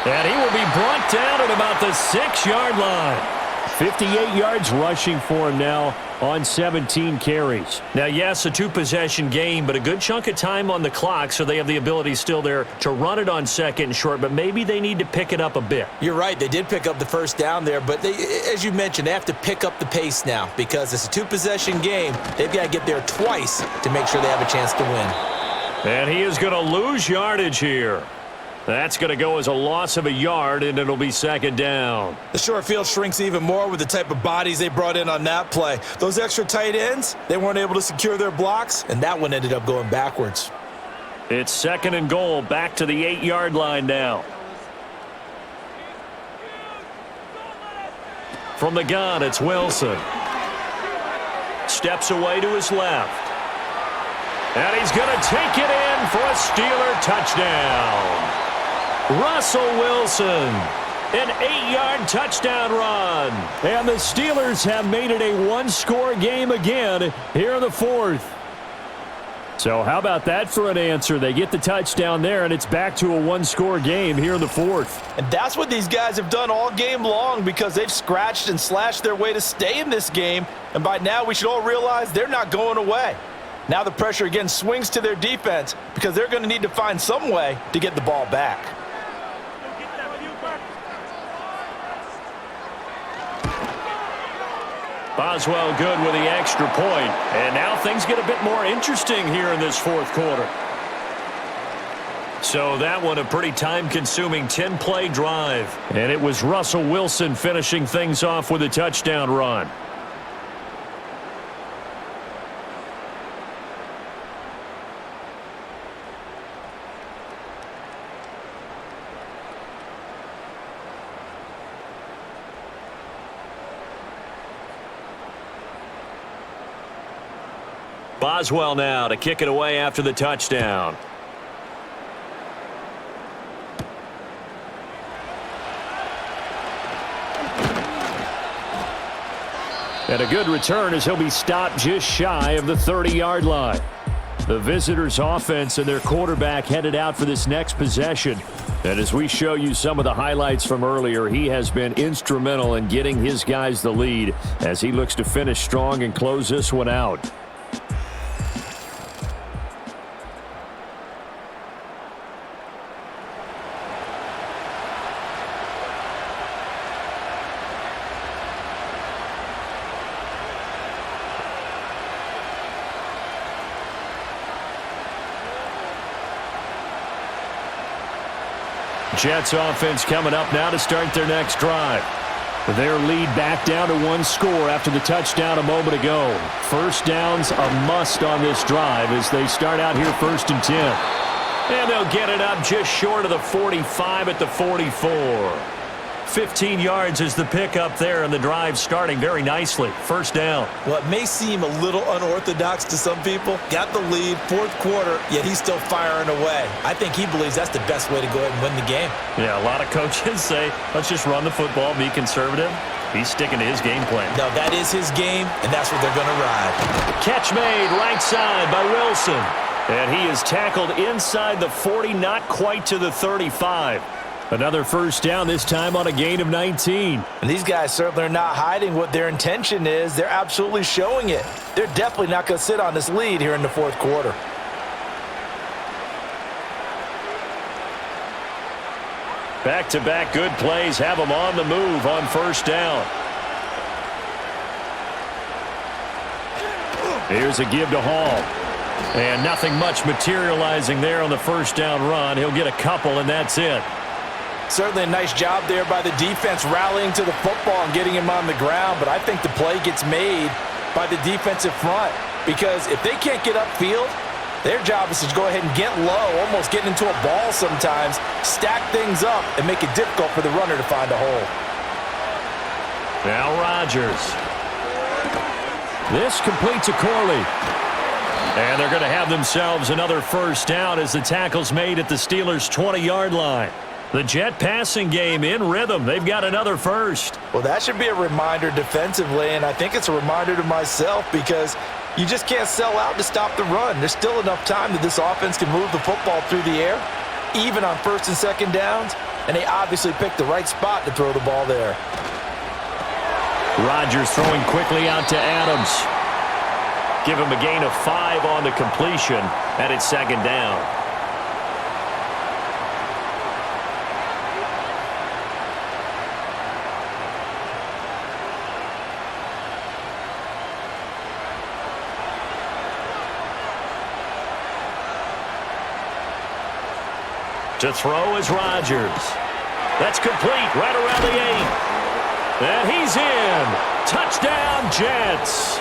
And he will be brought down at about the 6-yard line. 58 yards rushing for him now on 17 carries. Now, yes, a 2-possession game, but a good chunk of time on the clock, so they have the ability still there to run it on 2nd and short, but maybe they need to pick it up a bit. You're right. They did pick up the first down there, but they, as you mentioned, they have to pick up the pace now because it's a 2-possession game. They've got to get there twice to make sure they have a chance to win. And he is going to lose yardage here. That's going to go as a loss of a yard, and it'll be 2nd down. The short field shrinks even more with the type of bodies they brought in on that play. Those extra tight ends, they weren't able to secure their blocks, and that one ended up going backwards. It's 2nd and goal, back to the 8-yard line now. From the gun, it's Wilson. Steps away to his left. And he's going to take it in for a Steeler touchdown. Russell Wilson, an 8-yard touchdown run. And the Steelers have made it a 1-score game again here in the 4th. So how about that for an answer? They get the touchdown there, and it's back to a one-score game here in the fourth. And that's what these guys have done all game long because they've scratched and slashed their way to stay in this game. And by now, we should all realize they're not going away. Now the pressure again swings to their defense because they're going to need to find some way to get the ball back. Boswell good with the extra point. And now things get a bit more interesting here in this fourth quarter. So that one a pretty time-consuming 10-play drive. And it was Russell Wilson finishing things off with a touchdown run. Boswell now to kick it away after the touchdown. And a good return as he'll be stopped just shy of the 30-yard line. The visitors' offense and their quarterback headed out for this next possession. And as we show you some of the highlights from earlier, he has been instrumental in getting his guys the lead as he looks to finish strong and close this one out. Jets offense coming up now to start their next drive. Their lead back down to one score after the touchdown a moment ago. First down's a must on this drive as they start out here 1st and 10. And they'll get it up just short of the 45 at the 44. 15 yards is the pickup there, and the drive starting very nicely. First down. Well, it may seem a little unorthodox to some people. Got the lead, fourth quarter, yet he's still firing away. I think he believes that's the best way to go ahead and win the game. Yeah, a lot of coaches say, let's just run the football, be conservative. He's sticking to his game plan. No, that is his game, and that's what they're going to ride. Catch made right side by Wilson. And he is tackled inside the 40, not quite to the 35. Another first down, this time on a gain of 19. And these guys certainly are not hiding what their intention is. They're absolutely showing it. They're definitely not going to sit on this lead here in the fourth quarter. Back-to-back good plays have them on the move on first down. Here's a give to Hall. And nothing much materializing there on the first down run. He'll get a couple, and that's it. Certainly a nice job there by the defense rallying to the football and getting him on the ground, but I think the play gets made by the defensive front because if they can't get upfield, their job is to go ahead and get low, almost getting into a ball sometimes, stack things up, and make it difficult for the runner to find a hole. Now Rodgers. This completes a Corley. And they're going to have themselves another first down as the tackle's made at the Steelers' 20-yard line. The Jet passing game in rhythm. They've got another first. Well, that should be a reminder defensively, and I think it's a reminder to myself because you just can't sell out to stop the run. There's still enough time that this offense can move the football through the air, even on first and second downs, and they obviously picked the right spot to throw the ball there. Rodgers throwing quickly out to Adams. Give him a gain of 5 on the completion, and it's second down. To throw is Rodgers. That's complete right around the 8. And he's in. Touchdown, Jets.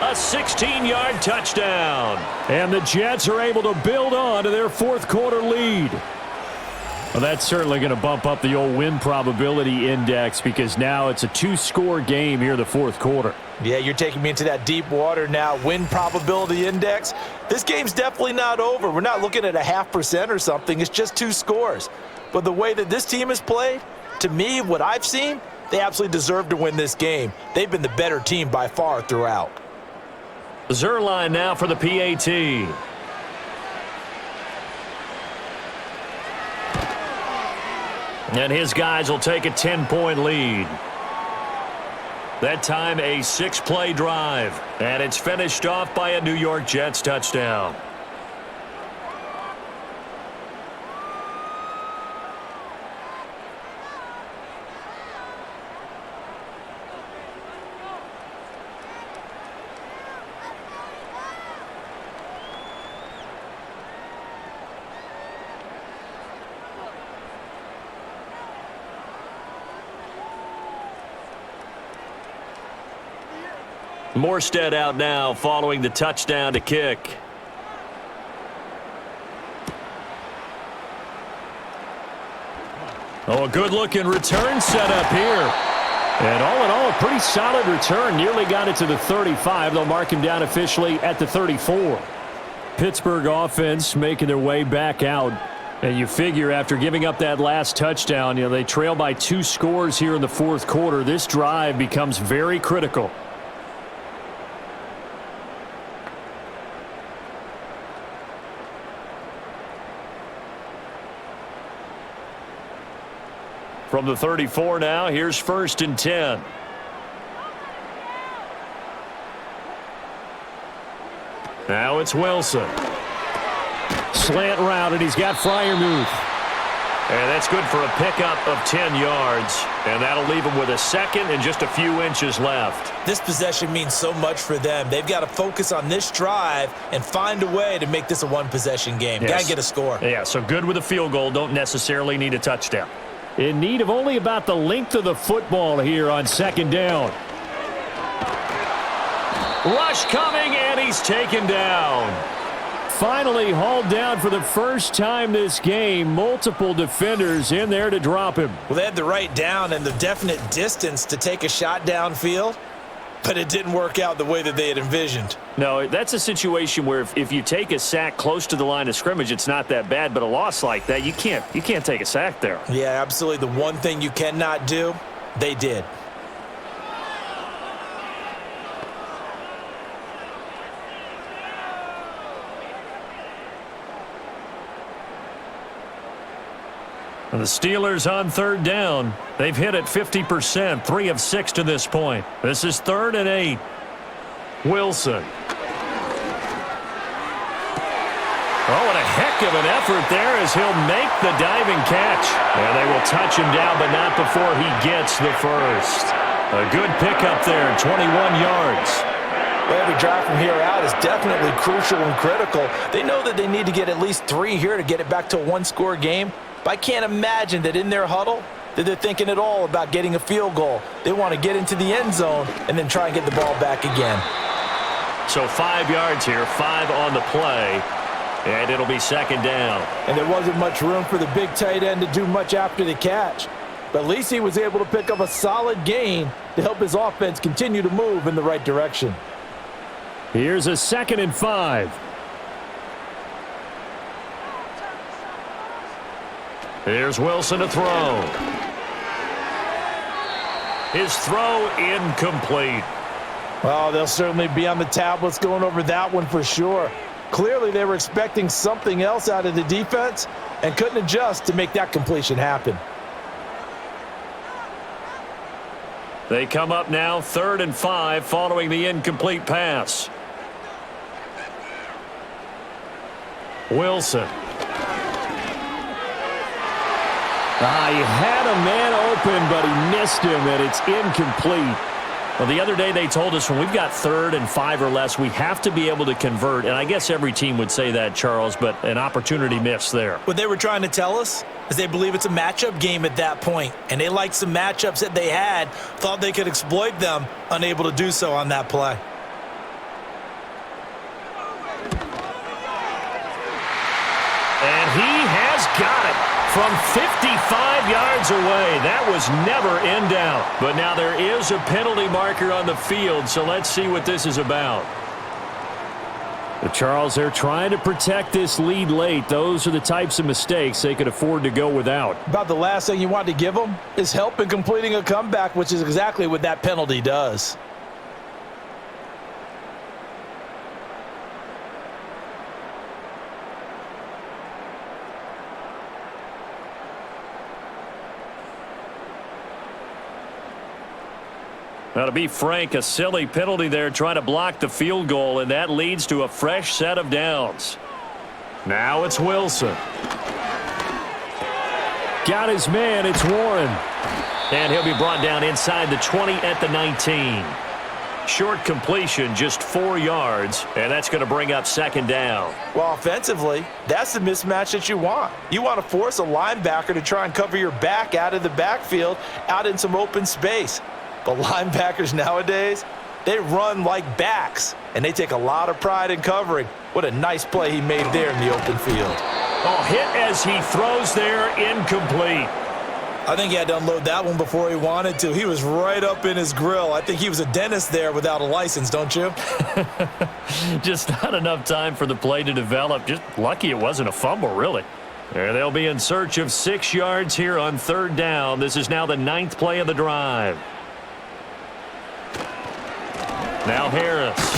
A 16-yard touchdown. And the Jets are able to build on to their fourth quarter lead. Well, that's certainly going to bump up the old win probability index because now it's a 2-score game here in the fourth quarter. Yeah, you're taking me into that deep water now. Win probability index. This game's definitely not over. We're not looking at a 0.5% or something. It's just 2 scores. But the way that this team has played, to me, what I've seen, they absolutely deserve to win this game. They've been the better team by far throughout. Zerline now for the PAT. And his guys will take a 10-point lead. That time a 6-play drive. And it's finished off by a New York Jets touchdown. Morstead out now following the touchdown to kick. Oh, a good-looking return set up here. And all in all, a pretty solid return. Nearly got it to the 35. They'll mark him down officially at the 34. Pittsburgh offense making their way back out. And you figure after giving up that last touchdown, they trail by 2 scores here in the fourth quarter. This drive becomes very critical. From the 34 now, here's 1st and 10. Now it's Wilson. Slant route, and he's got Freiermuth. And that's good for a pickup of 10 yards. And that'll leave him with a second and just a few inches left. This possession means so much for them. They've got to focus on this drive and find a way to make this a one-possession game. Yes. Got to get a score. Yeah, so good with a field goal. Don't necessarily need a touchdown. In need of only about the length of the football here on 2nd down. Rush coming, and he's taken down. Finally hauled down for the first time this game. Multiple defenders in there to drop him. Well, they had the right down and the definite distance to take a shot downfield, but it didn't work out the way that they had envisioned. No, that's a situation where if you take a sack close to the line of scrimmage, it's not that bad, but a loss like that, you can't take a sack there. Yeah, absolutely. The one thing you cannot do, they did. And the Steelers on 3rd down. They've hit it 50%, 3 of 6 to this point. This is 3rd and 8. Wilson. Oh, and a heck of an effort there as he'll make the diving catch. And they will touch him down, but not before he gets the first. A good pickup there, 21 yards. Well, every drive from here out is definitely crucial and critical. They know that they need to get at least 3 here to get it back to a one-score game. But I can't imagine that in their huddle that they're thinking at all about getting a field goal. They want to get into the end zone and then try and get the ball back again. So 5 yards here, 5 on the play, and it'll be 2nd down. And there wasn't much room for the big tight end to do much after the catch. But at least he was able to pick up a solid gain to help his offense continue to move in the right direction. Here's a 2nd and 5. Here's Wilson to throw. His throw incomplete. Well, they'll certainly be on the tablets going over that one for sure. Clearly, they were expecting something else out of the defense and couldn't adjust to make that completion happen. They come up now 3rd and 5 following the incomplete pass. Wilson. He had a man open, but he missed him, and it's incomplete. Well, the other day they told us when we've got 3rd and 5 or less, we have to be able to convert. And I guess every team would say that, Charles, but an opportunity missed there. What they were trying to tell us is they believe it's a matchup game at that point, and they liked some matchups that they had, thought they could exploit them, unable to do so on that play. And he has got it. From 55 yards away. That was never in doubt. But now there is a penalty marker on the field, so let's see what this is about. Charles, they're trying to protect this lead late. Those are the types of mistakes they could afford to go without. About the last thing you want to give them is help in completing a comeback, which is exactly what that penalty does. Now, to be frank, a silly penalty there trying to block the field goal, and that leads to a fresh set of downs. Now it's Wilson. Got his man. It's Warren. And he'll be brought down inside the 20 at the 19. Short completion, just 4 yards, and that's going to bring up second down. Well, offensively, that's the mismatch that you want. You want to force a linebacker to try and cover your back out of the backfield, out in some open space. But linebackers nowadays, they run like backs, and they take a lot of pride in covering. What a nice play he made there in the open field. Oh, hit as he throws there, incomplete. I think he had to unload that one before he wanted to. He was right up in his grill. I think he was a dentist there without a license, don't you? Just not enough time for the play to develop. Just lucky it wasn't a fumble, really. There they'll be in search of 6 yards here on third down. This is now the 9th play of the drive. Now Harris.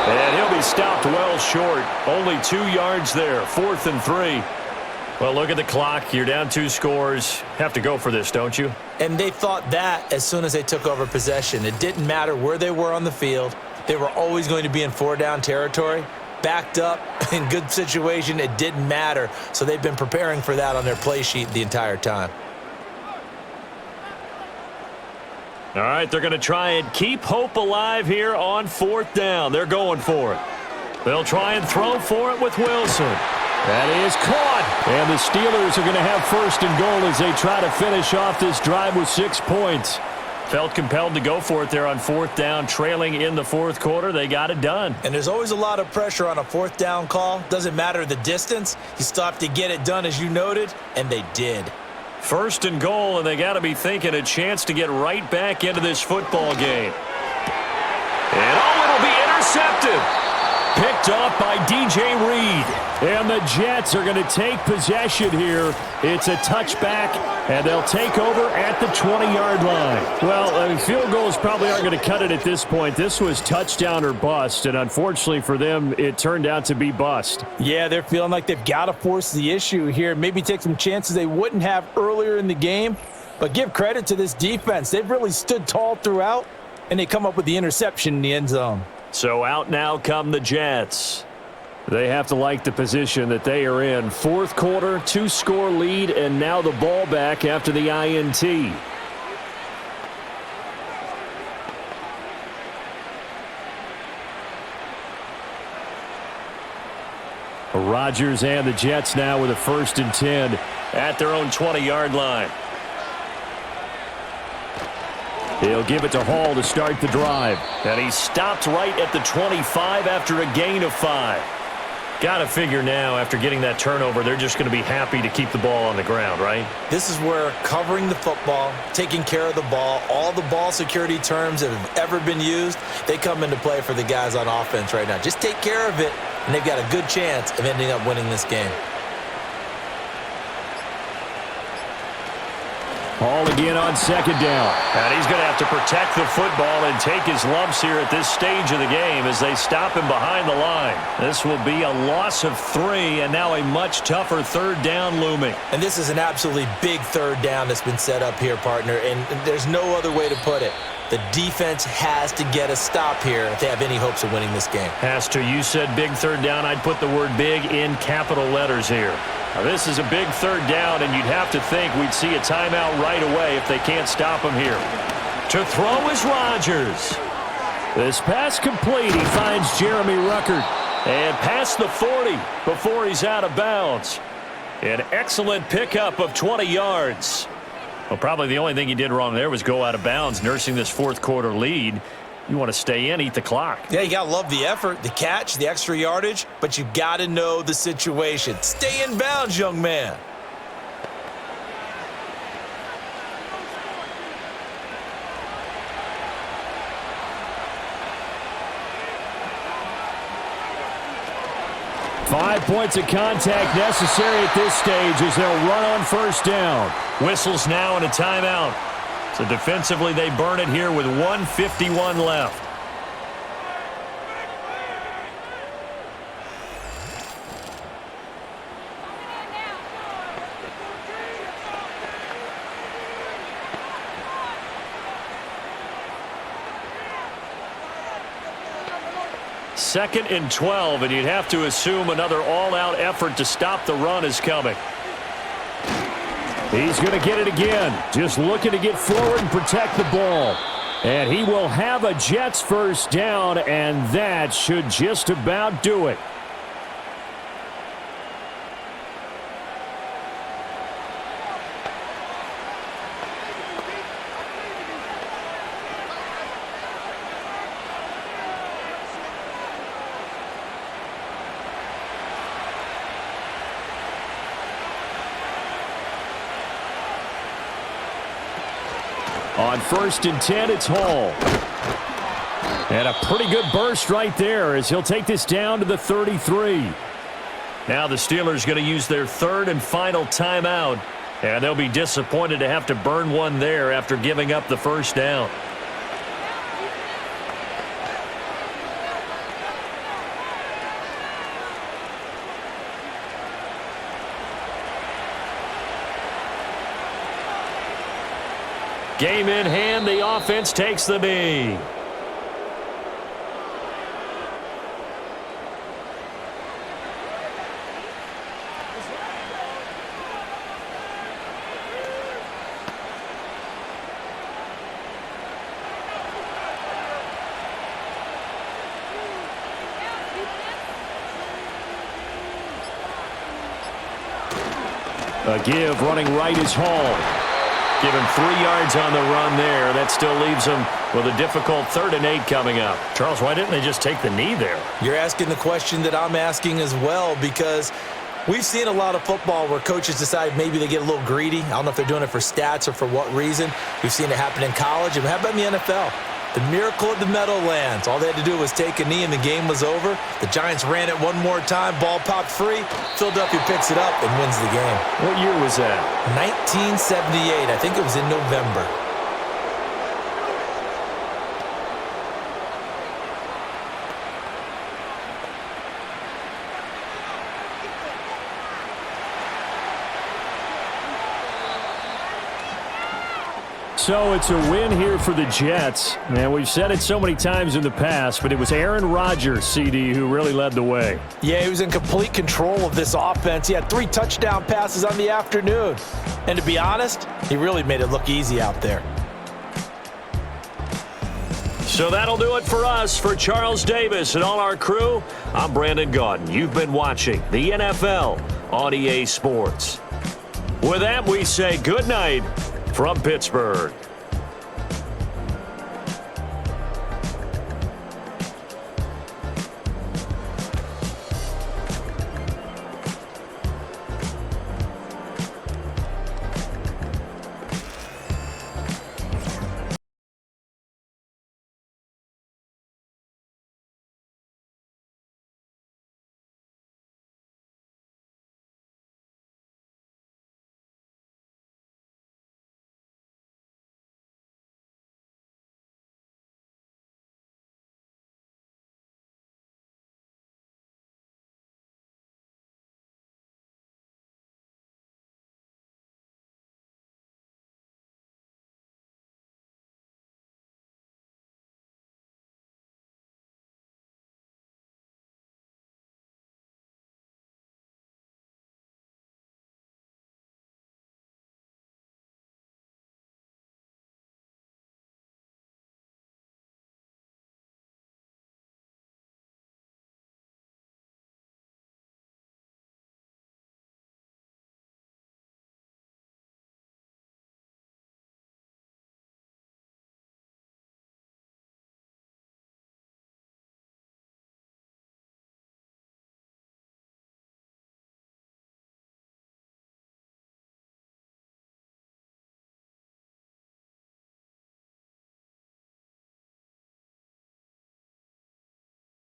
And he'll be stopped well short. Only 2 yards there. 4th and 3. Well, look at the clock. You're down 2 scores. Have to go for this, don't you? And they thought that as soon as they took over possession. It didn't matter where they were on the field. They were always going to be in 4-down territory. Backed up, in good situation, it didn't matter. So they've been preparing for that on their play sheet the entire time. All right, they're going to try and keep hope alive here on 4th down. They're going for it. They'll try and throw for it with Wilson. That is caught. And the Steelers are going to have 1st and goal as they try to finish off this drive with 6 points. Felt compelled to go for it there on 4th down, trailing in the 4th quarter. They got it done. And there's always a lot of pressure on a 4th down call. Doesn't matter the distance. You still have to get it done, as you noted, and they did. 1st and goal, and they got to be thinking a chance to get right back into this football game. And it'll be intercepted. Picked off by DJ Reed. And the Jets are going to take possession here. It's a touchback, and they'll take over at the 20-yard line. Well, field goals probably aren't going to cut it at this point. This was touchdown or bust, and unfortunately for them, it turned out to be bust. Yeah, they're feeling like they've got to force the issue here. Maybe take some chances they wouldn't have earlier in the game. But give credit to this defense. They've really stood tall throughout, and they come up with the interception in the end zone. So out now come the Jets. They have to like the position that they are in. 4th quarter, 2-score lead, and now the ball back after the INT. Rodgers and the Jets now with a 1st and 10 at their own 20-yard line. He'll give it to Hall to start the drive. And he stopped right at the 25 after a gain of 5. Got to figure now, after getting that turnover, they're just going to be happy to keep the ball on the ground, right? This is where covering the football, taking care of the ball, all the ball security terms that have ever been used, they come into play for the guys on offense right now. Just take care of it, and they've got a good chance of ending up winning this game. Hall again on 2nd down. And he's going to have to protect the football and take his lumps here at this stage of the game as they stop him behind the line. This will be a loss of 3, and now a much tougher 3rd down looming. And this is an absolutely big 3rd down that's been set up here, partner, and there's no other way to put it. The defense has to get a stop here if they have any hopes of winning this game. Has to. You said big 3rd down. I'd put the word big in capital letters here. Now, this is a big 3rd down, and you'd have to think we'd see a timeout right away if they can't stop him here. To throw is Rodgers. This pass complete. He finds Jeremy Ruckert. And past the 40 before he's out of bounds. An excellent pickup of 20 yards. Well, probably the only thing he did wrong there was go out of bounds, nursing this 4th quarter lead. You want to stay in, eat the clock. Yeah, you got to love the effort, the catch, the extra yardage, but you got to know the situation. Stay in bounds, young man. Five points of contact necessary at this stage as they'll run on 1st down. Whistles now and a timeout. So defensively, they burn it here with 1:51 left. 2nd and 12, and you'd have to assume another all-out effort to stop the run is coming. He's going to get it again. Just looking to get forward and protect the ball. And he will have a Jets first down, and that should just about do it. On 1st and 10, it's Hall. And a pretty good burst right there as he'll take this down to the 33. Now the Steelers going to use their 3rd and final timeout, and they'll be disappointed to have to burn one there after giving up the first down. Game in hand, the offense takes the knee. A give running right is Hall. Give him 3 yards on the run there. That still leaves him with a difficult 3rd and 8 coming up. Charles, why didn't they just take the knee there? You're asking the question that I'm asking as well, because we've seen a lot of football where coaches decide maybe they get a little greedy. I don't know if they're doing it for stats or for what reason. We've seen it happen in college. And how about in the NFL? The miracle of the Meadowlands. All they had to do was take a knee and the game was over. The Giants ran it one more time. Ball popped free. Philadelphia picks it up and wins the game. What year was that? 1978. I think it was in November. So it's a win here for the Jets. And we've said it so many times in the past, but it was Aaron Rodgers, CD, who really led the way. Yeah, he was in complete control of this offense. He had 3 touchdown passes on the afternoon. And to be honest, he really made it look easy out there. So that'll do it for us. For Charles Davis and all our crew, I'm Brandon Gaudin. You've been watching the NFL on EA Sports. With that, we say good night from Pittsburgh.